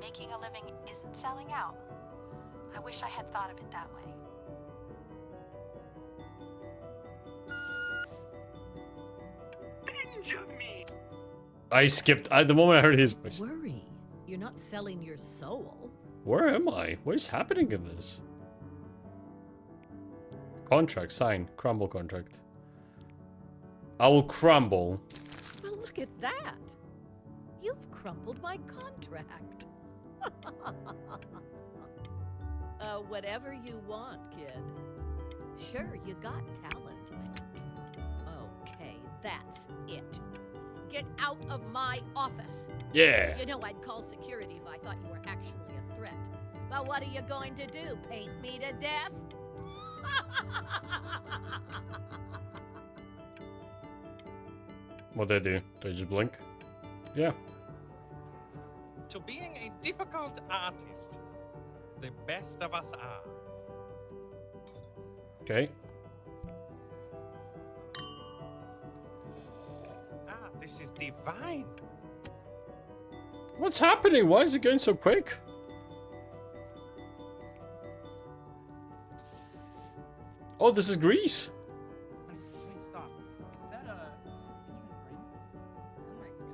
Making a living isn't selling out. I wish I had thought of it that way. I skipped. The moment I heard his voice. Worry. You're not selling your soul. Where am I? What is happening in this? Contract signed. Crumble contract. I will crumble. Well, look at that. You've crumpled my contract. Whatever you want, kid. Sure, you got talent. Okay, that's it. Get out of my office. Yeah. You know, I'd call security if I thought you were actually a threat. But what are you going to do? Paint me to death? What'd they do? They just blink? Yeah. To being a difficult artist, the best of us are. Okay. This is divine. What's happening? Why is it going so quick? Oh, this is Greece. Stop. Is that Benjamin Britten?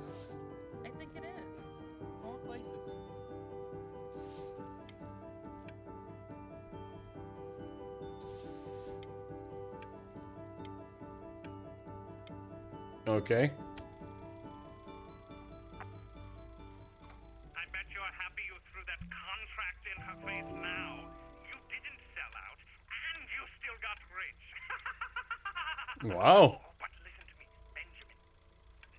Oh my god. I think it is. Four places. Okay. I bet you're happy you threw that contract in her face now. You didn't sell out, and you still got rich. Wow. But listen to me, Benjamin.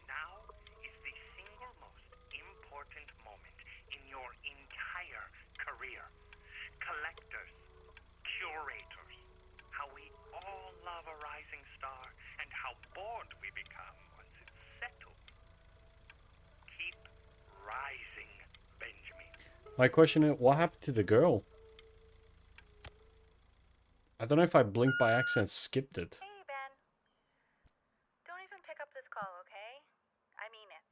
Now is the single most important moment in your entire career. Collectors, curators, how we all love a rising star, and how bored we become once it's settled. Keep rising, Benjamin. My question is, what happened to the girl? I don't know if I blinked by accident, skipped it. Hey, Ben. Don't even pick up this call, okay? I mean it.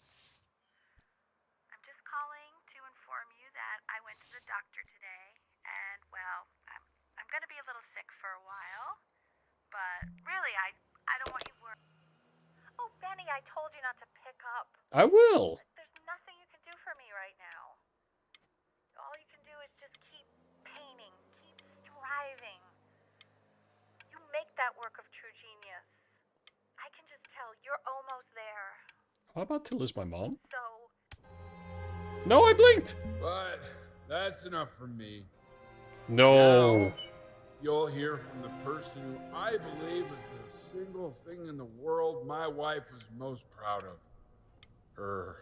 I'm just calling to inform you that I went to the doctor today, and, well, I'm gonna be a little sick for a while, but really, I don't want you worried. Oh, Benny, I told you not to pick up. I will. There's nothing you can do for me right now. All you can do is just keep painting, keep striving. You make that work of true genius. I can just tell you're almost there. How about to lose my mom? So, No, I blinked. But that's enough from me. No. Now, you'll hear from the person who I believe is the single thing in the world my wife was most proud of. Her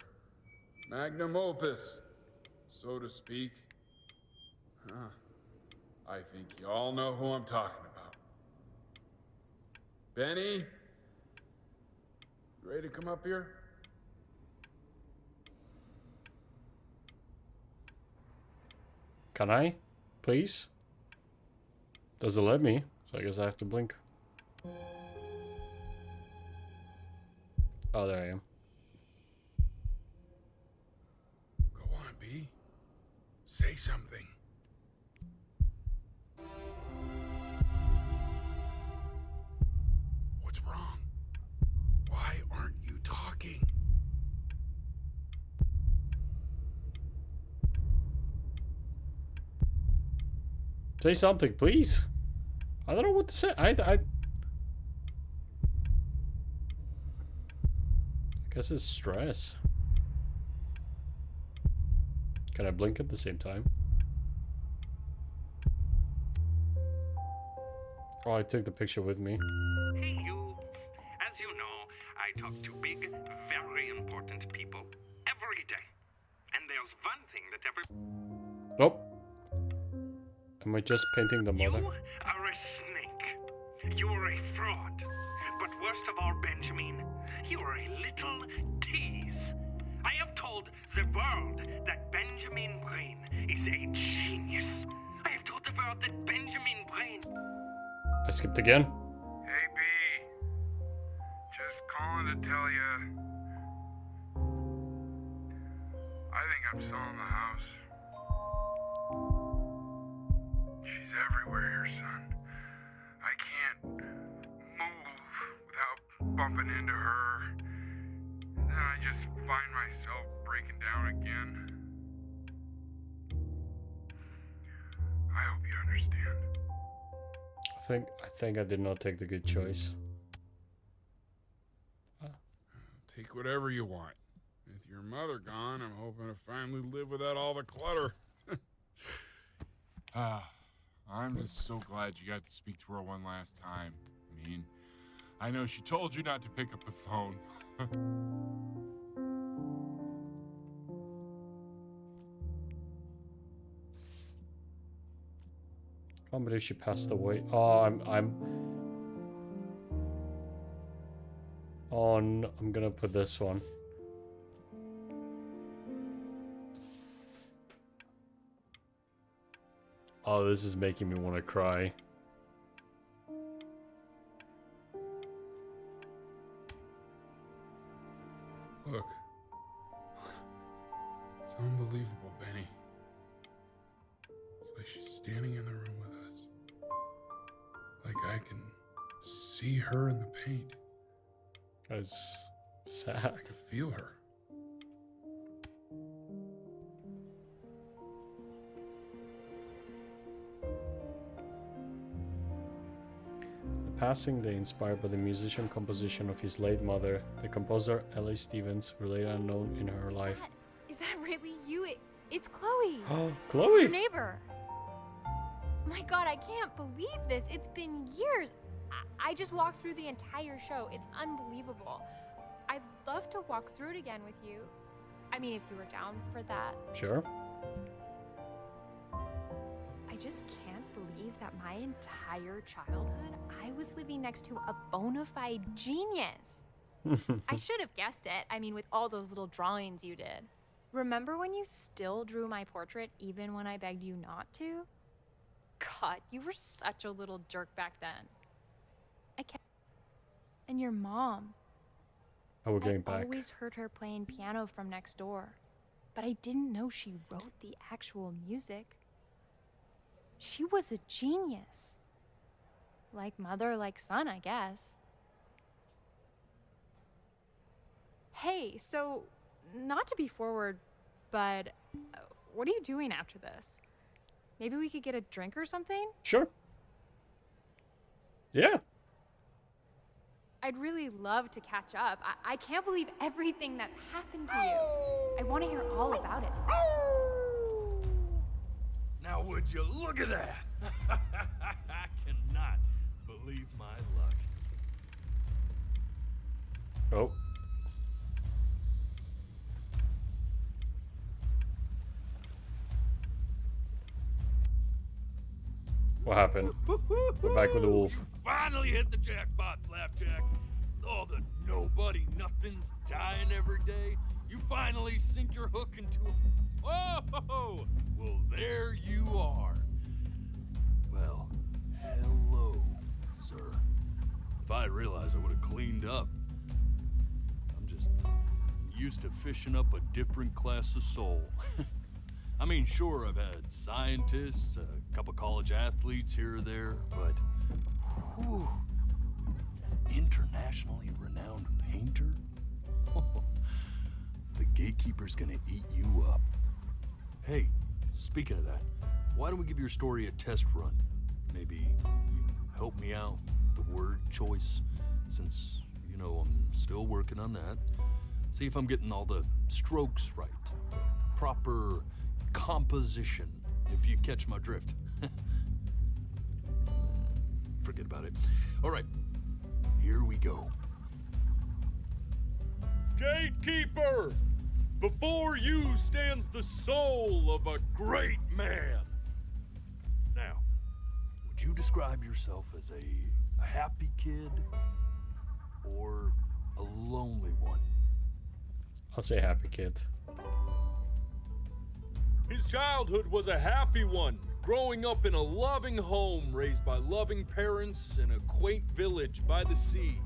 magnum opus, so to speak. Huh. I think you all know who I'm talking about. Benny? You ready to come up here? Can I? Please? Does it let me? So I guess I have to blink. Oh, there I am. Go on, B. Say something. What's wrong? Why aren't you talking? Say something, please. I don't know what to say. I guess it's stress. Can I blink at the same time? Oh, I took the picture with me. Hey, you. As you know, I talk to big, very important people every day. And there's one thing that every... Nope. Am I just painting the mother? You are a snake. You are a fraud. But worst of all, Benjamin, you are a little tease. I have told the world that Benjamin Brain is a genius. I have told the world that Benjamin Brain... I skipped again. Hey, B. Just calling to tell you. I think I'm selling the house. She's everywhere here, son. I can't move without bumping into her. And then I just find myself breaking down again. I hope you understand. I think I did not take the good choice. Take whatever you want. With your mother gone, I'm hoping to finally live without all the clutter. I'm just so glad you got to speak to her one last time. I mean, I know she told you not to pick up the phone. I can't believe she passed away. Oh, I'm on. I'm gonna put this one. Oh, this is making me want to cry. Look. It's unbelievable, Benny. It's like she's standing in the room with us. Like I can see her in the paint. That's sad. I can feel her. The passing day inspired by the musician composition of his late mother, the composer Ellie Stevens, related unknown in her life. Is that really you? It's Chloe. Oh, Chloe! Your neighbor. My God, I can't believe this. It's been years. I just walked through the entire show. It's unbelievable. I'd love to walk through it again with you. I mean, if you were down for that. Sure. I just can't believe that my entire childhood, I was living next to a bona fide genius. I should have guessed it. I mean, with all those little drawings you did. Remember when you still drew my portrait even when I begged you not to? God, you were such a little jerk back then. And your mom. Oh, we're getting back. I always heard her playing piano from next door, but I didn't know she wrote the actual music. She was a genius. Like mother, like son, I guess. Hey, so, not to be forward, but what are you doing after this? Maybe we could get a drink or something? Sure. Yeah. I'd really love to catch up. I can't believe everything that's happened to you. I want to hear all about it. Now would you look at that? I cannot believe my luck. Oh. What happened? We're back with the wolf. You finally hit the jackpot, Flapjack. All the nobody nothings dying every day. You finally sink your hook into a... Whoa! Well, there you are. Well, hello, sir. If I had realized, I would have cleaned up. I'm just used to fishing up a different class of soul. I mean, sure, I've had scientists, a couple college athletes here or there, but whew, internationally renowned painter? The gatekeeper's gonna eat you up. Hey, speaking of that, why don't we give your story a test run? Maybe you help me out with the word choice, since, you know, I'm still working on that. See if I'm getting all the strokes right. Proper composition, if you catch my drift. Forget about it. All right, here we go. Gatekeeper! Before you stands the soul of a great man. Now, would you describe yourself as a happy kid or a lonely one? I'll say happy kid. His childhood was a happy one, growing up in a loving home raised by loving parents in a quaint village by the sea.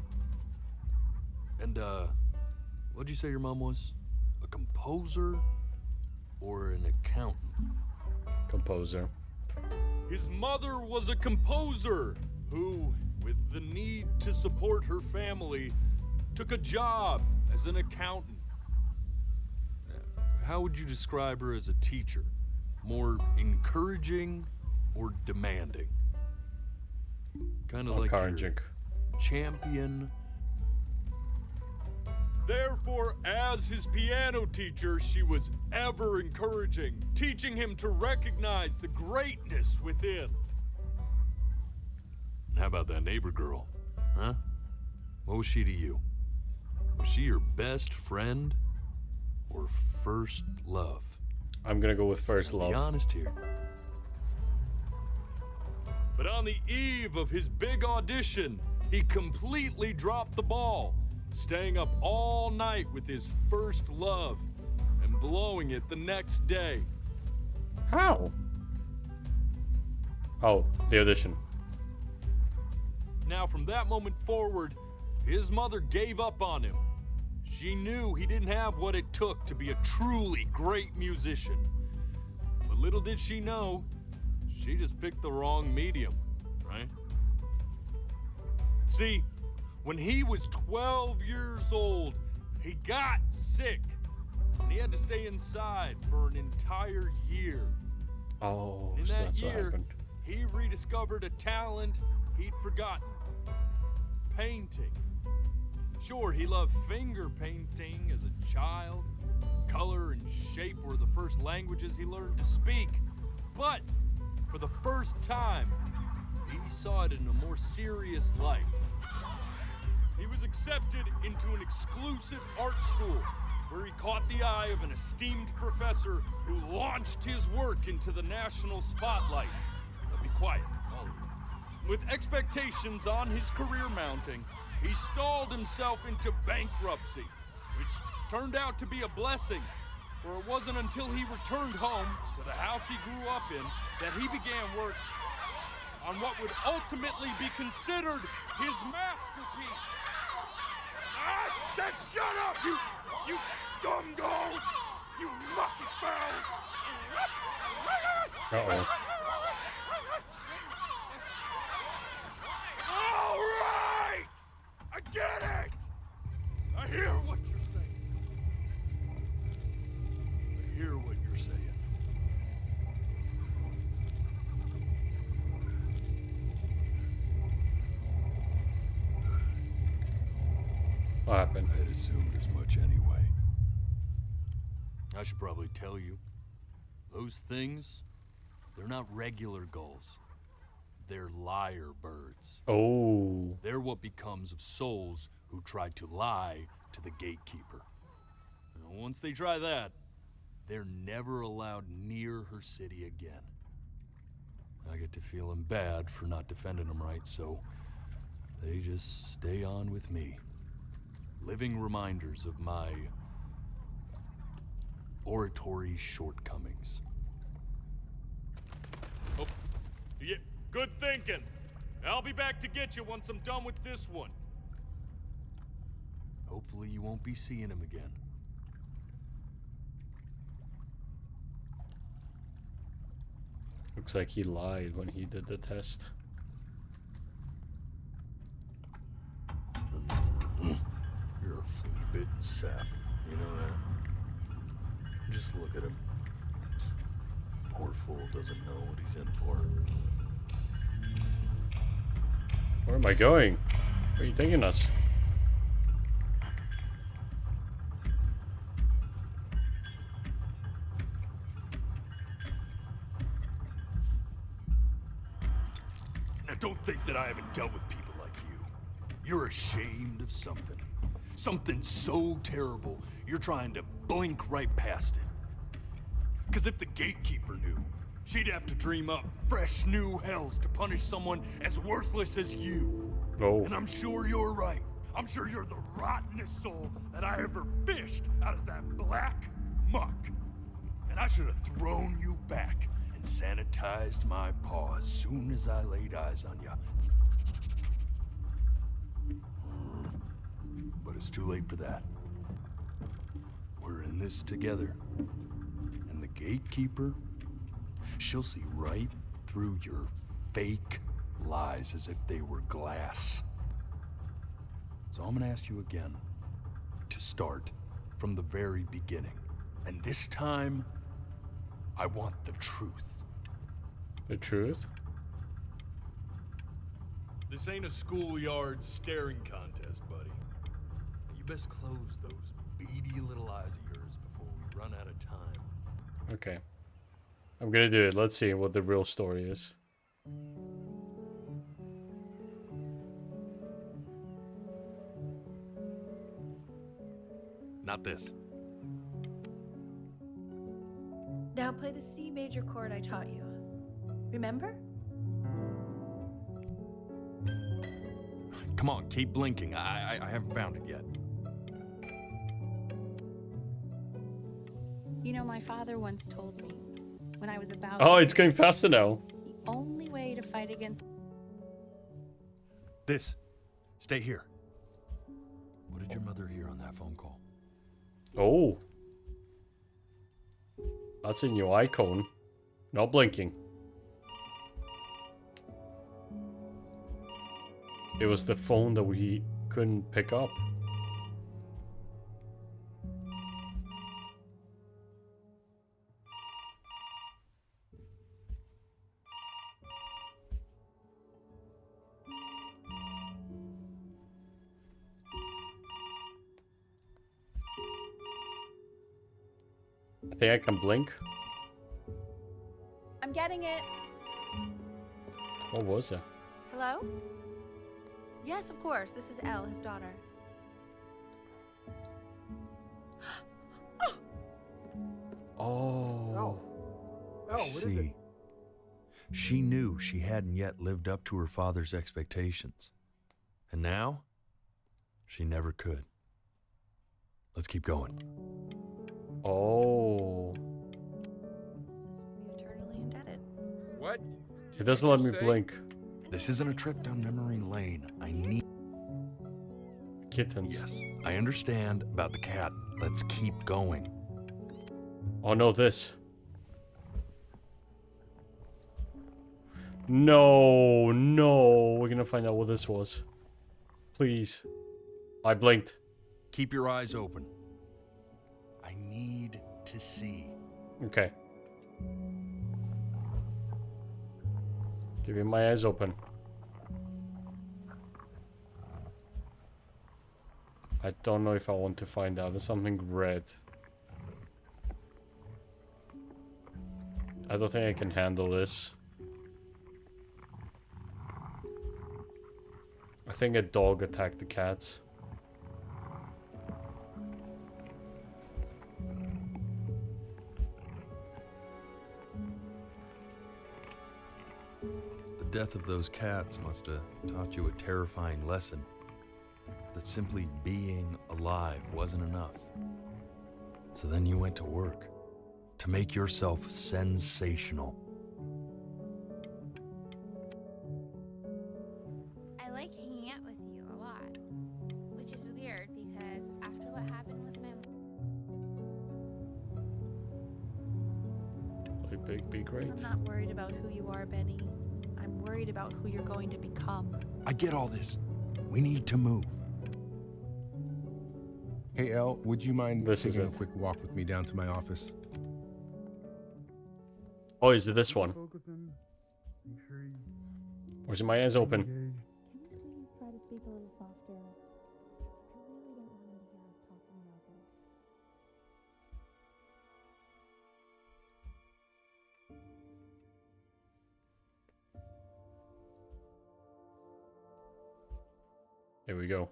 And, what'd you say your mom was? A composer or an accountant? Composer. His mother was a composer who, with the need to support her family, took a job as an accountant. How would you describe her as a teacher? More encouraging or demanding? Kind of like your champion. Therefore, as his piano teacher, she was ever encouraging, teaching him to recognize the greatness within. How about that neighbor girl? Huh? What was she to you? Was she your best friend or first love? I'm gonna go with first love. Be honest here. But on the eve of his big audition, he completely dropped the ball, staying up all night with his first love and blowing it the next day. How? Oh, the audition. Now, from that moment forward, his mother gave up on him. She knew he didn't have what it took to be a truly great musician. But little did she know, she just picked the wrong medium, right? See, when he was 12 years old, he got sick, and he had to stay inside for an entire year. Oh, In so that that's what year, happened. he rediscovered a talent he'd forgotten. Painting. Sure, he loved finger painting as a child. Color and shape were the first languages he learned to speak. But for the first time, he saw it in a more serious light. He was accepted into an exclusive art school where he caught the eye of an esteemed professor who launched his work into the national spotlight. Now be quiet, all of you. With expectations on his career mounting, he stalled himself into bankruptcy, which turned out to be a blessing, for it wasn't until he returned home to the house he grew up in that he began work on what would ultimately be considered his masterpiece. I said shut up, you scumballs! You mucky fowls! Uh-oh. All right! I get it! I hear what you're saying. I hear what you're saying. What happened? I had assumed as much anyway. I should probably tell you, those things, they're not regular gulls. They're lyre birds. Oh. They're what becomes of souls who try to lie to the gatekeeper. And once they try that, they're never allowed near her city again. I get to feeling bad for not defending them right, so they just stay on with me. Living reminders of my oratory shortcomings. Oh, yeah, good thinking. I'll be back to get you once I'm done with this one. Hopefully you won't be seeing him again. Looks like he lied when he did the test. You're a flea-bitten sap, you know that? Just look at him. Poor fool doesn't know what he's in for. Where am I going? Where are you taking us? Now don't think that I haven't dealt with people like you. You're ashamed of something. Something so terrible, you're trying to blink right past it. Because if the gatekeeper knew, she'd have to dream up fresh new hells to punish someone as worthless as you. Oh. And I'm sure you're right. I'm sure you're the rottenest soul that I ever fished out of that black muck. And I should have thrown you back and sanitized my paw as soon as I laid eyes on you. But it's too late for that. We're in this together. And the gatekeeper, she'll see right through your fake lies as if they were glass. So I'm gonna ask you again to start from the very beginning. And this time, I want the truth. The truth? This ain't a schoolyard staring contest, buddy. You best close those beady little eyes of yours before we run out of time. Okay. I'm gonna do it. Let's see what the real story is. Not this. Now play the C major chord I taught you. Remember? Come on, keep blinking. I haven't found it yet. You know, my father once told me when I was about Oh, it's going faster now. the only way to fight against This. Stay here. What did your mother hear on that phone call? Oh. That's a new icon. Not blinking. It was the phone that we couldn't pick up. I think I can blink. I'm getting it. What was it? Hello? Yes, of course. This is Elle, his daughter. Oh. See, she knew she hadn't yet lived up to her father's expectations. And now, she never could. Let's keep going. Oh. Eternally indebted. What? It doesn't let me blink. This isn't a trip down memory lane. I need kittens. Yes, I understand about the cat. Let's keep going. Oh no, this. No, no. We're gonna find out what this was. Please. I blinked. Keep your eyes open. I need to see. Okay. Keeping my eyes open. I don't know if I want to find out. There's something red. I don't think I can handle this. I think a dog attacked the cats. The death of those cats must have taught you a terrifying lesson. That simply being alive wasn't enough. So then you went to work to make yourself sensational. I like hanging out with you a lot, which is weird because after what happened with my Be great. I'm not worried about who you are, Benny. I'm worried about who you're going to become. I get all this. We need to move. Hey, Elle, would you mind This is taking a it. quick walk with me down to my office? Oh, is it this one? Focus in. Make sure you Or is it my eyes open? engage. Please try to speak a little softer. I really don't want him to hear us talking about this. Here we go.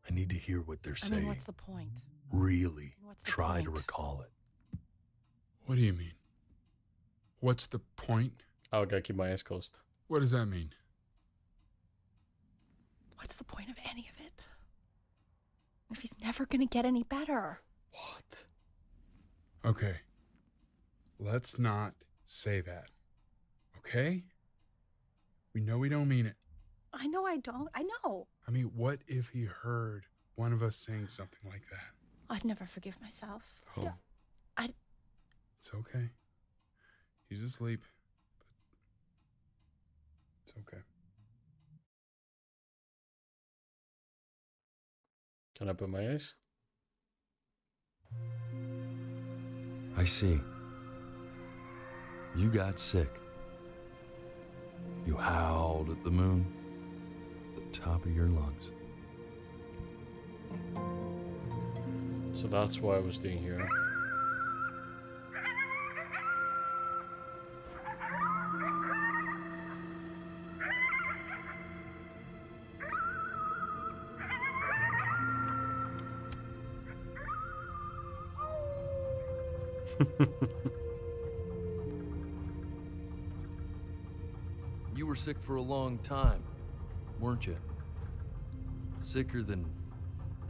I need to hear what they're I saying. mean, what's the point? Really What's the try to point? recall it. What do you mean? What's the point? Oh, I gotta keep my eyes closed. What does that mean? What's the point of any of it? If he's never gonna get any better. What? Okay. Let's not say that. Okay? We know we don't mean it. I know I don't. I know. I mean, what if he heard one of us saying something like that? I'd never forgive myself. Oh. It's okay. He's asleep. But it's okay. Can I put my eyes? I see. You got sick. You howled at the moon, at the top of your lungs. So that's what I was doing here. You were sick for a long time, weren't you? Sicker than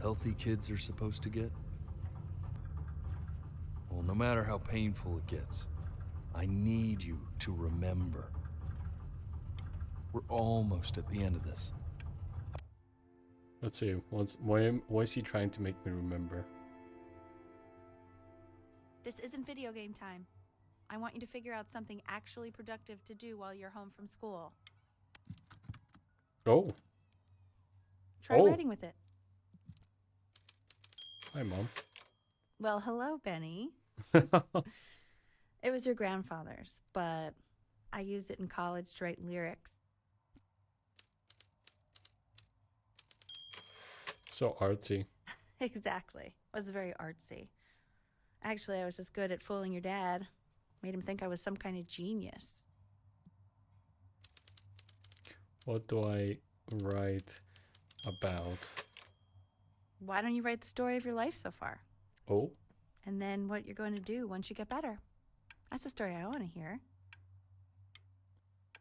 healthy kids are supposed to get? Well, no matter how painful it gets, I need you to remember. We're almost at the end of this. Let's see. Why is he trying to make me remember? This isn't video game time. I want you to figure out something actually productive to do while you're home from school. Oh. Try Oh. writing with it. Hi, Mom. Well, hello, Benny. It was your grandfather's, but I used it in college to write lyrics. So artsy. Exactly. It was very artsy. Actually, I was just good at fooling your dad. Made him think I was some kind of genius. What do I write about? Why don't you write the story of your life so far? Oh, And then what you're going to do once you get better. That's the story I want to hear.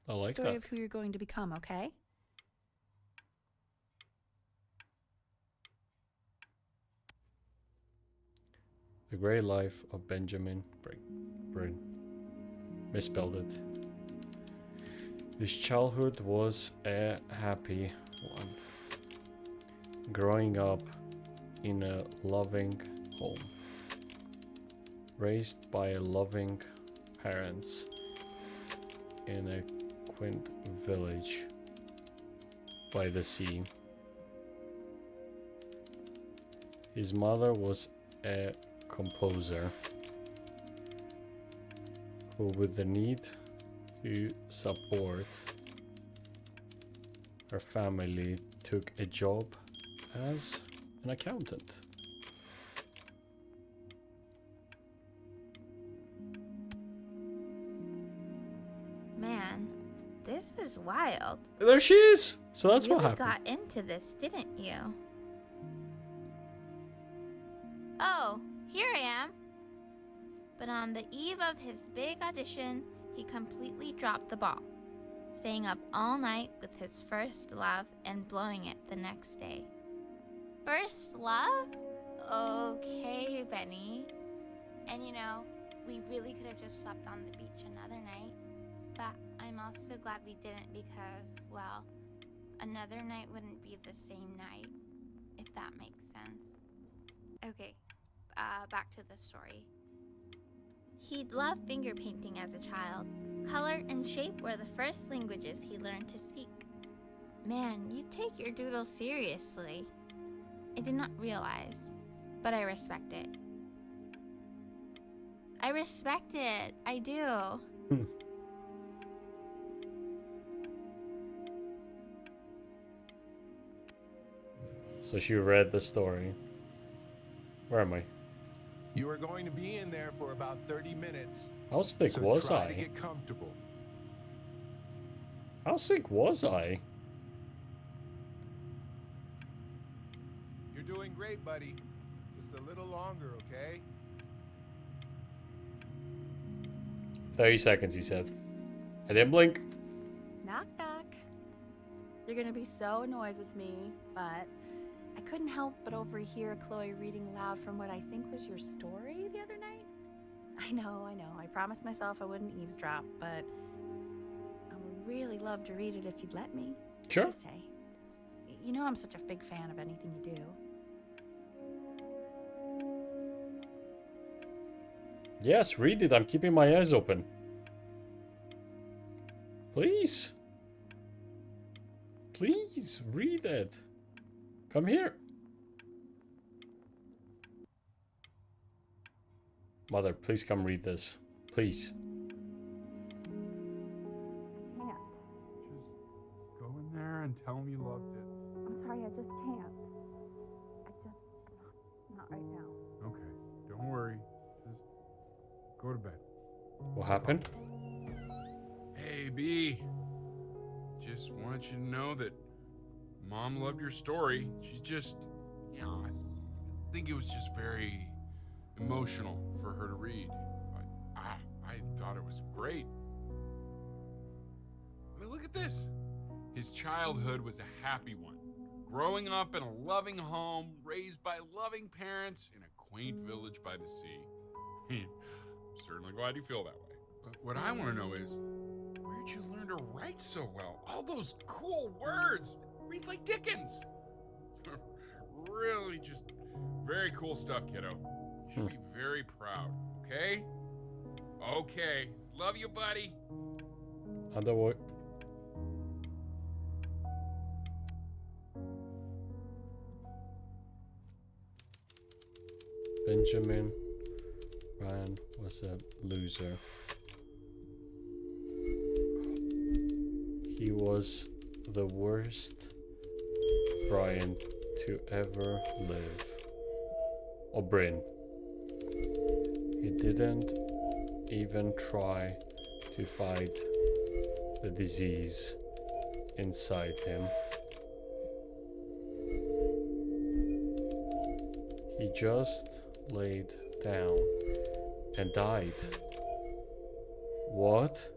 I like Story that. of who you're going to become, okay? The Grey Life of Benjamin Brain. Misspelled it. His childhood was a happy one. Growing up in a loving home. Raised by loving parents in a quaint village by the sea. His mother was a composer who, with the need to support her family, took a job as an accountant. Man, this is wild. There she is! So that's you what really happened. got into this, didn't you? Oh, here I am. But on the eve of his big audition, he completely dropped the ball, staying up all night with his first love and blowing it the next day. First love? Okay, Benny. And you know, we really could have just slept on the beach another night. But I'm also glad we didn't because, well, another night wouldn't be the same night, if that makes sense. Okay, back to the story. He'd loved finger painting as a child. Color and shape were the first languages he learned to speak. Man, you take your doodle seriously. I did not realize, but I respect it. I respect it. I do. So she read the story. Where am I? You are going to be in there for about 30 minutes. How sick so was try I? to get comfortable. How sick was I? You're doing great, buddy. Just a little longer, okay? 30 seconds, he said. I didn't blink. Knock, knock. You're gonna be so annoyed with me, but I couldn't help but overhear Chloe reading aloud from what I think was your story the other night. I know. I promised myself I wouldn't eavesdrop, but I would really love to read it if you'd let me. Sure. What do you say? You know I'm such a big fan of anything you do. Yes, read it. I'm keeping my eyes open. Please. Please, read it. Come here. Mother, please come read this. Please. Just go in there and tell me you loved it. I'm sorry, I just can't. Not right now. Okay, don't worry. Just go to bed. What happened? Hey, B. Just want you to know that Mom loved your story. She's just, you know, I think it was just very emotional for her to read. But I thought it was great. I mean, look at this. His childhood was a happy one. Growing up in a loving home, raised by loving parents in a quaint village by the sea. I'm certainly glad you feel that way. But what I want to know is, where'd you learn to write so well? All those cool words. It reads like Dickens. Really just very cool stuff, kiddo. You should be very proud, okay? Okay. Love you, buddy. Underwood. Benjamin Ryan was a loser. He was the worst Brian to ever live. Or Bryn. He didn't even try to fight the disease inside him. He just laid down and died. What?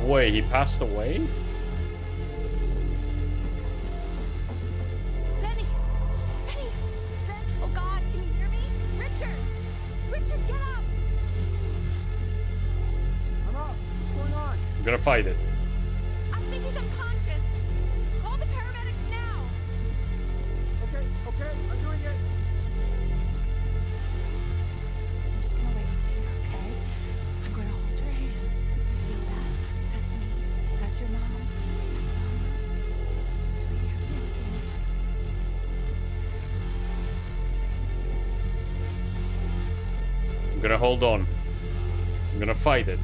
Wait, he passed away? Benny! Benny! Oh God, can you hear me? Richard! Richard, get up! I'm up. What's going on? I'm gonna fight it. I think he's unconscious. Call the paramedics now. Okay, I'm doing it. I'm just gonna wait with you, okay? I'm gonna hold your hand. Feel that? That's me. That's your mom. That's Mama. Sweetie, have you anything? I'm gonna hold on. I'm gonna fight it.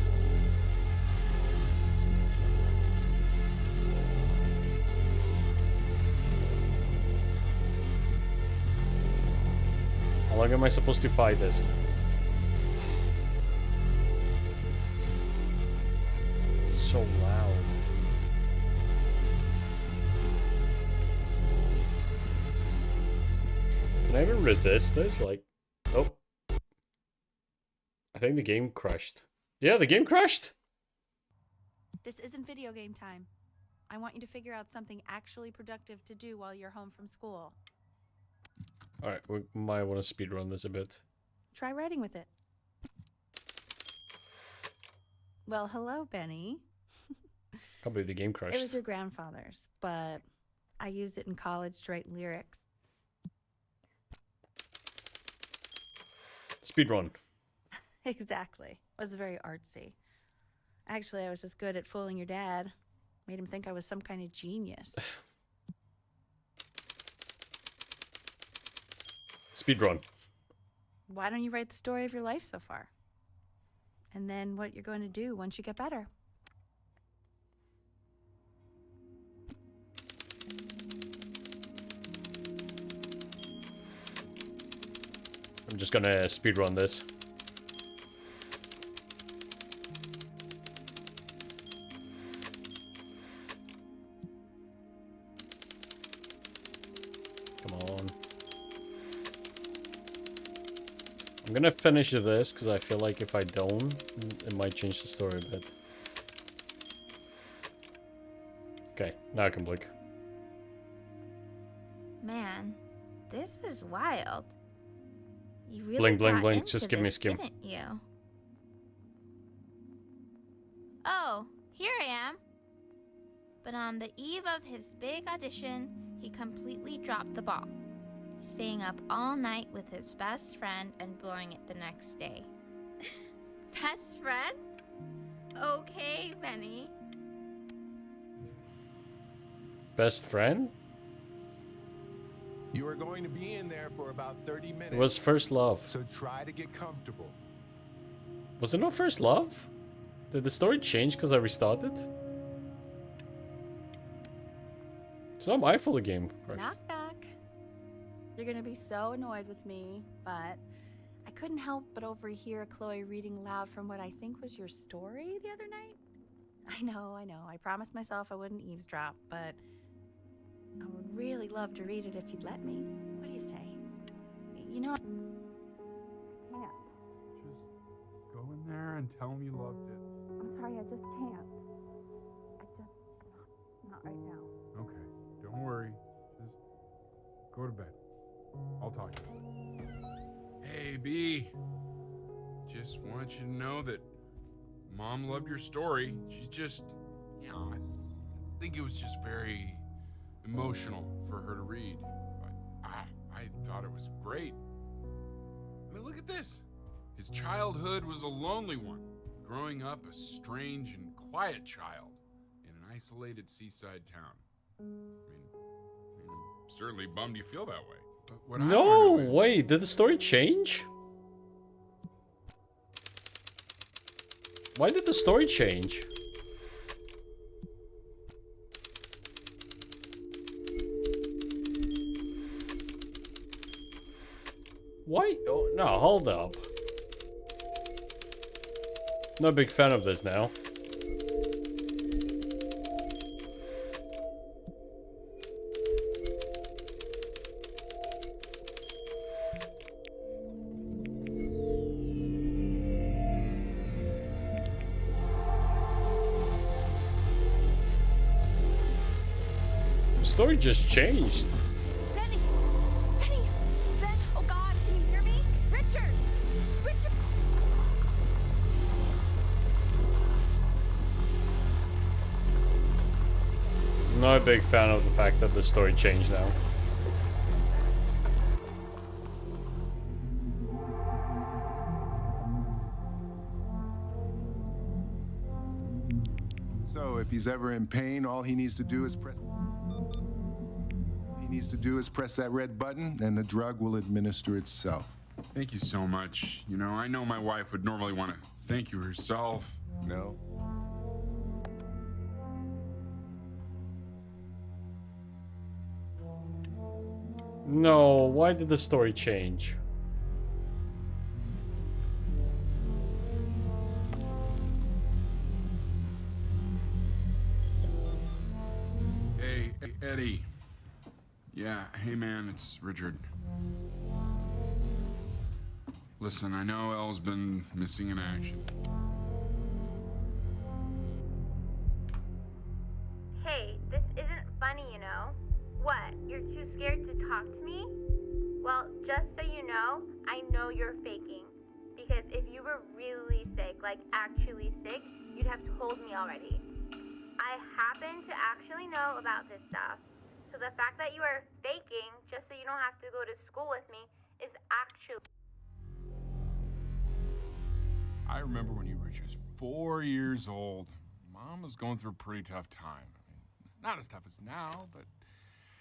How long am I supposed to fight this? It's so loud. Can I even resist this? Like, oh. I think the game crashed. Yeah, the game crashed. This isn't video game time. I want you to figure out something actually productive to do while you're home from school. Alright, we might want to speedrun this a bit. Try writing with it. Well, hello, Benny. Can't believe the game crashed. It was your grandfather's, but I used it in college to write lyrics. Speedrun. Exactly. It was very artsy. Actually, I was just good at fooling your dad. Made him think I was some kind of genius. Speedrun. Why don't you write the story of your life so far? And then what you're going to do once you get better. I'm just gonna speedrun this. Come on. I'm gonna finish this because I feel like if I don't, it might change the story a bit. Okay, now I can blink. Man, this is wild. You really Blink, blink, got blink. into Just give me a this, skim. didn't you? Oh, here I am. But on the eve of his big audition, he completely dropped the ball, staying up all night with his best friend and blowing it the next day. Best friend? Okay, Benny. Best friend? You are going to be in there for about 30 minutes. It was first love. So try to get comfortable. Was it not first love? Did the story change because I restarted? It's not my fault the game crashed. Knock, knock. You're going to be so annoyed with me, but I couldn't help but overhear Chloe reading loud from what I think was your story the other night. I know. I promised myself I wouldn't eavesdrop, but I would really love to read it if you'd let me. What do you say? You know, I can't. Just go in there and tell him you loved it. I'm sorry, I just can't. Not right now. Okay, don't worry. Just go to bed. I'll talk to you. Hey, B. Just want you to know that Mom loved your story. She's just, I think it was just very emotional for her to read. But I thought it was great. I mean, look at this. His childhood was a lonely one, growing up a strange and quiet child in an isolated seaside town. I mean, I'm certainly bummed you feel that way. But what I No, wanna know is, wait, did the story change? Why did the story change? Why? Oh, no, hold up. Not a big fan of this now. The story just changed. Benny! Ben! Oh God, can you hear me? Richard! Richard! Not a big fan of the fact that the story changed now. So if he's ever in pain, all he needs to do is press that red button and the drug will administer itself. thank you so much. You know, I know my wife would normally want to thank you herself. No. No, why did the story change? Hey, Eddie. Yeah, hey man, it's Richard. Listen, I know Elle's been missing in action. Hey, this isn't funny, you know? What, you're too scared to talk to me? Well, just so you know, I know you're faking. Because if you were really sick, like actually sick, you'd have told me already. I happen to actually know about this stuff. So the fact that you are faking, just so you don't have to go to school with me, is actually... I remember when you were just 4 years old. Mom was going through a pretty tough time. I mean, not as tough as now, but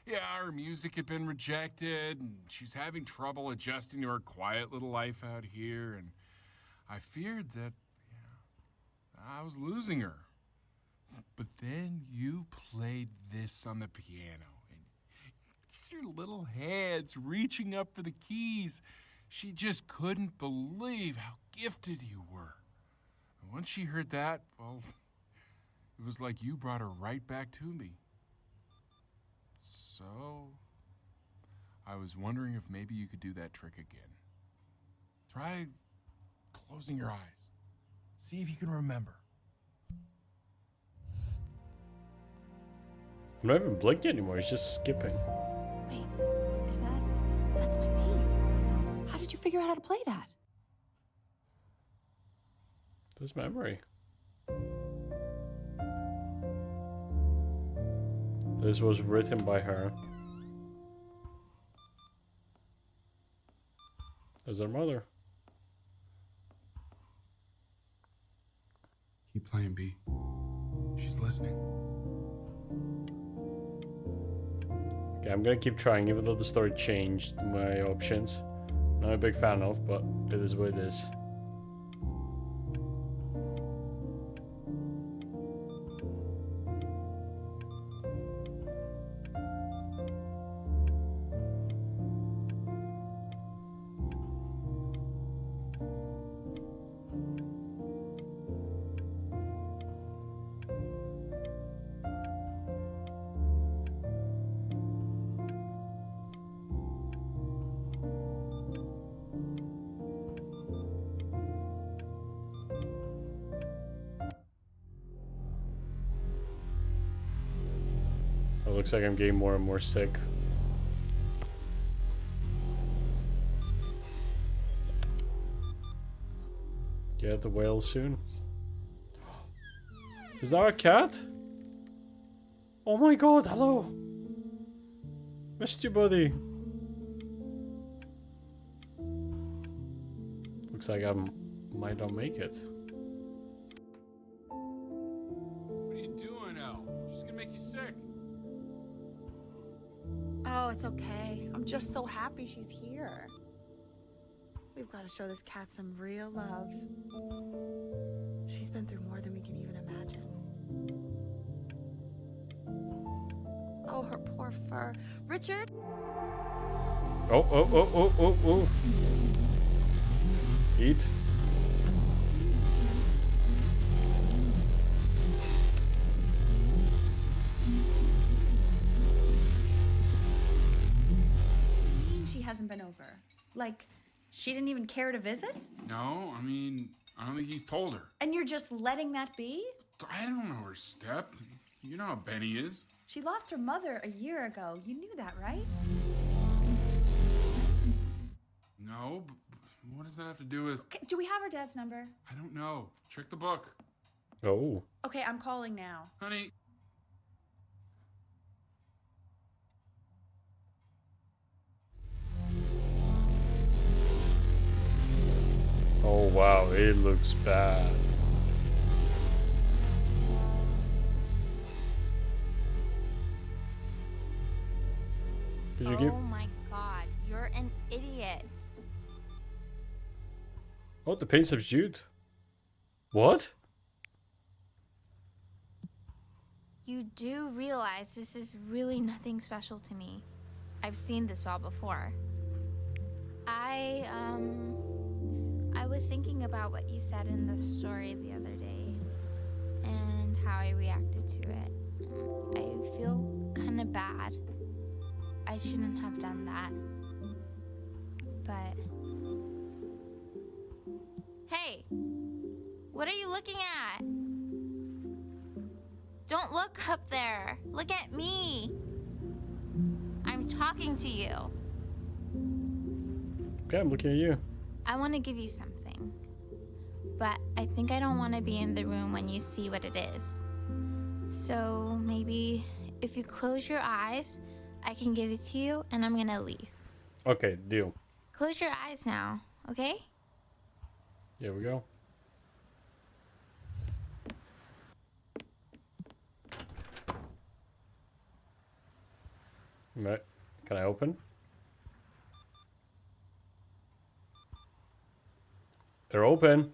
yeah, her music had been rejected, and she's having trouble adjusting to her quiet little life out here, and I feared that I was losing her. But then you played this on the piano, and just your little hands reaching up for the keys. She just couldn't believe how gifted you were. And once she heard that, well, it was like you brought her right back to me. So, I was wondering if maybe you could do that trick again. Try closing your eyes. See if you can remember. I'm not even blinking anymore, he's just skipping. Wait, that's my piece. How did you figure out how to play that? There's memory. This was written by her. As her mother. Keep playing, B. She's listening. Okay, I'm gonna keep trying, even though the story changed my options. Not a big fan of, but it is what it is. It looks like I'm getting more and more sick. Get the whale soon. Is that a cat? Oh my god, hello! Missed you, buddy. Looks like I might not make it. What are you doing, Elle? She's gonna make you sick. Oh, it's okay. I'm just so happy she's here. We've got to show this cat some real love. She's been through more than we can even imagine. Oh, her poor fur. Richard? Oh. Eat. She hasn't been over. Like, she didn't even care to visit? No, I mean, I don't think he's told her. And you're just letting that be? I don't know her step. You know how Benny is. She lost her mother a year ago. You knew that, right? No, but what does that have to do with... Okay, do we have her dad's number? I don't know. Check the book. Oh. Okay, I'm calling now. Honey. Oh wow, it looks bad. Did you Oh my god, you're an idiot. Oh, the pace of Jude. What? You do realize this is really nothing special to me. I've seen this all before. I was thinking about what you said in the story the other day and how I reacted to it. I feel kind of bad. I shouldn't have done that. But... Hey! What are you looking at? Don't look up there. Look at me. I'm talking to you. Okay, I'm looking at you. I want to give you something. But I think I don't want to be in the room when you see what it is. So maybe if you close your eyes, I can give it to you and I'm gonna leave. Okay, deal. Close your eyes now, okay? Here we go. Can I open? They're open.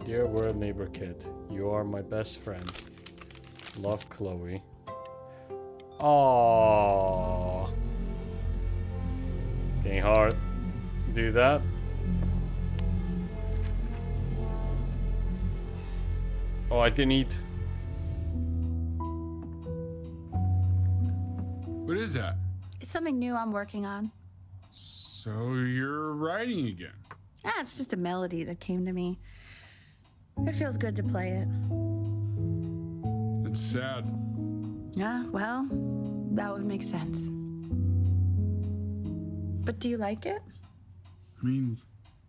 Dear world neighbor kid, you are my best friend. Love, Chloe. Aww. Getting hard. Do that. Oh, I didn't eat. What is that? It's something new I'm working on. So you're writing again? It's just a melody that came to me. It feels good to play it. It's sad. Yeah, well, that would make sense. But do you like it? I mean,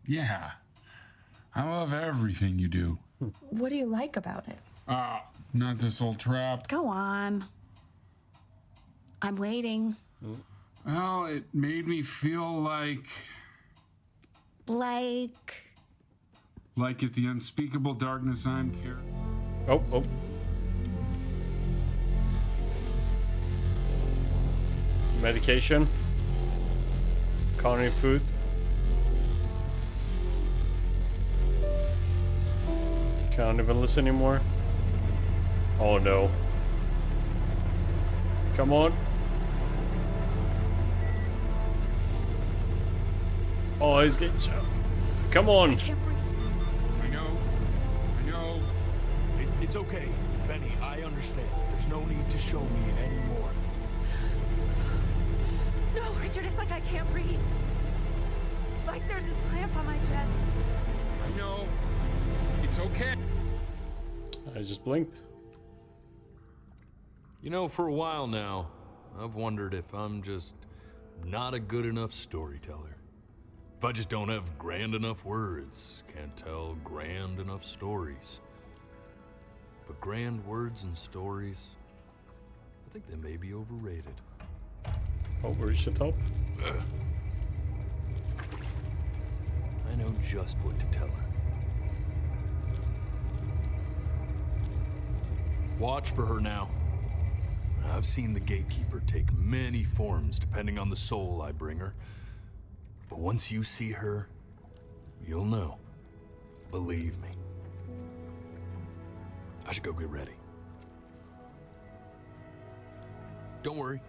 yeah. I love everything you do. What do you like about it? Not this old trap. Go on. I'm waiting. Well, it made me feel like if the unspeakable darkness I'm carrying. Oh. Medication. Culinary food. Can't even listen anymore. Oh no. Come on. Oh, he's getting shot. Come on. I know. It's okay, Benny. I understand. There's no need to show me anymore. No, Richard, it's like I can't breathe. Like there's this clamp on my chest. I know. It's okay. I just blinked. You know, for a while now, I've wondered if I'm just not a good enough storyteller. If I just don't have grand enough words, can't tell grand enough stories. But grand words and stories, I think they may be overrated. Oh, where's the top? I know just what to tell her. Watch for her now. I've seen the gatekeeper take many forms depending on the soul I bring her. But once you see her, you'll know. Believe me. I should go get ready. Don't worry.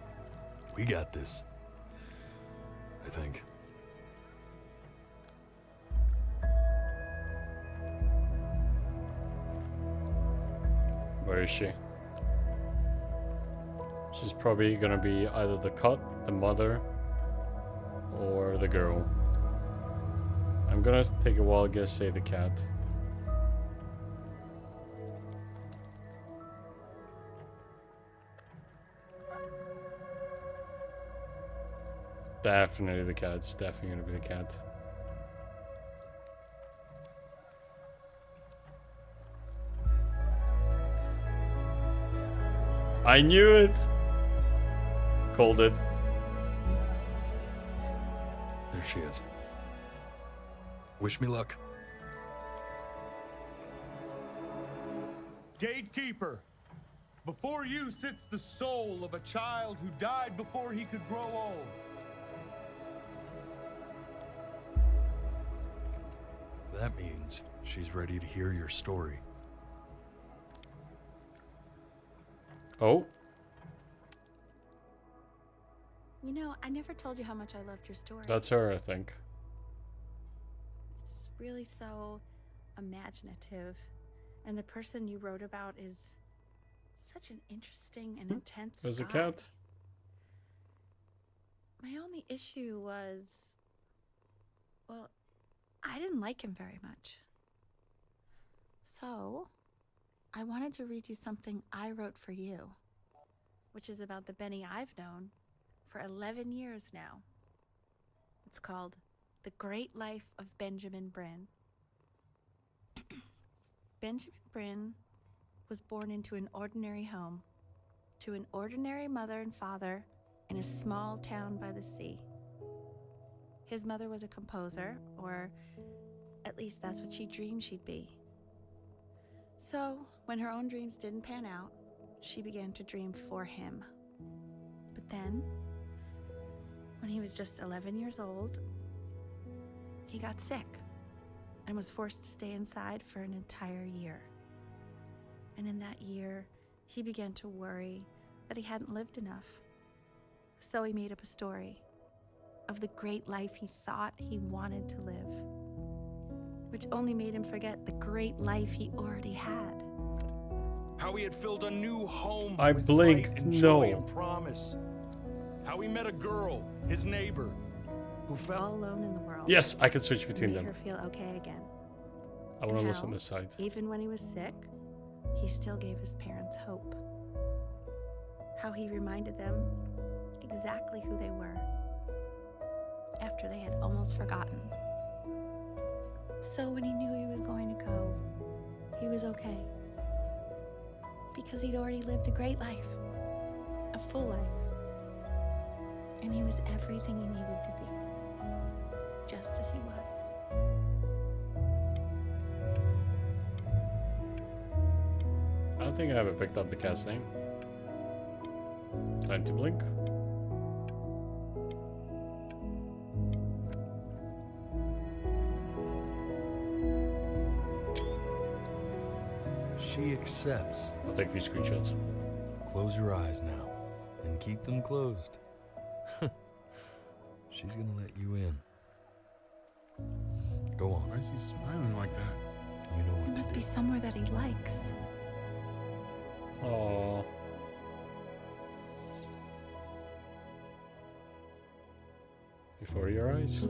We got this. I think. Where is she? She's probably gonna be either the cut, the mother, or the girl. I'm gonna take a wild guess, say the cat. Definitely the cat. It's definitely gonna be the cat. I knew it! Called it. There she is. Wish me luck. Gatekeeper, before you sits the soul of a child who died before he could grow old. That means she's ready to hear your story. Oh. You know, I never told you how much I loved your story. That's her, I think. It's really so imaginative. And the person you wrote about is such an interesting and intense There's a guy. cat. My only issue was, well, I didn't like him very much. So, I wanted to read you something I wrote for you, which is about the Benny I've known for 11 years now. It's called The Great Life of Benjamin Bryn. Benjamin Bryn was born into an ordinary home, to an ordinary mother and father in a small town by the sea. His mother was a composer, or at least that's what she dreamed she'd be. So, when her own dreams didn't pan out, she began to dream for him. But then, when he was just 11 years old, he got sick and was forced to stay inside for an entire year. And in that year, he began to worry that he hadn't lived enough. So he made up a story of the great life he thought he wanted to live, which only made him forget the great life he already had. How he had filled a new home I with blinked, light and joy no. and promise. How he met a girl, his neighbor, who felt all alone in the world. Yes, I can switch between made them. her feel okay again. I want to And listen how, this side. Even when he was sick, he still gave his parents hope. How he reminded them exactly who they were after they had almost forgotten. So when he knew he was going to go, he was okay. Because he'd already lived a great life, a full life. And he was everything he needed to be, just as he was. I don't think I ever picked up the cast name. Time to blink. She accepts. I'll take a few screenshots. Close your eyes now, and keep them closed. She's gonna let you in. Go on. Why is he smiling like that? You know It what must to be do. somewhere that he likes. Oh. Before your eyes.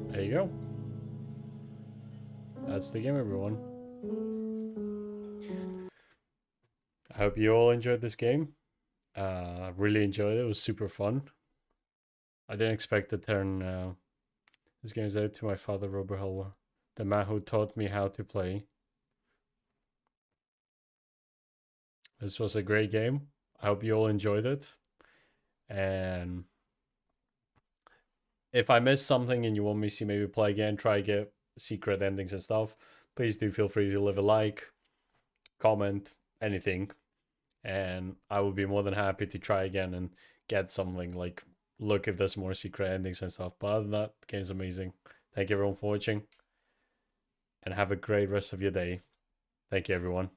There you go. That's the game, everyone. I hope you all enjoyed this game. Really enjoyed it. It was super fun. I didn't expect to turn this game's out to my father, Robert Hull, the man who taught me how to play. This was a great game. I hope you all enjoyed it. And if I missed something and you want me to see maybe play again, try get secret endings and stuff, please do feel free to leave a like, comment, anything. And I would be more than happy to try again and get something, like look if there's more secret endings and stuff. But other than that, the game's amazing. Thank you everyone for watching. And have a great rest of your day. Thank you everyone.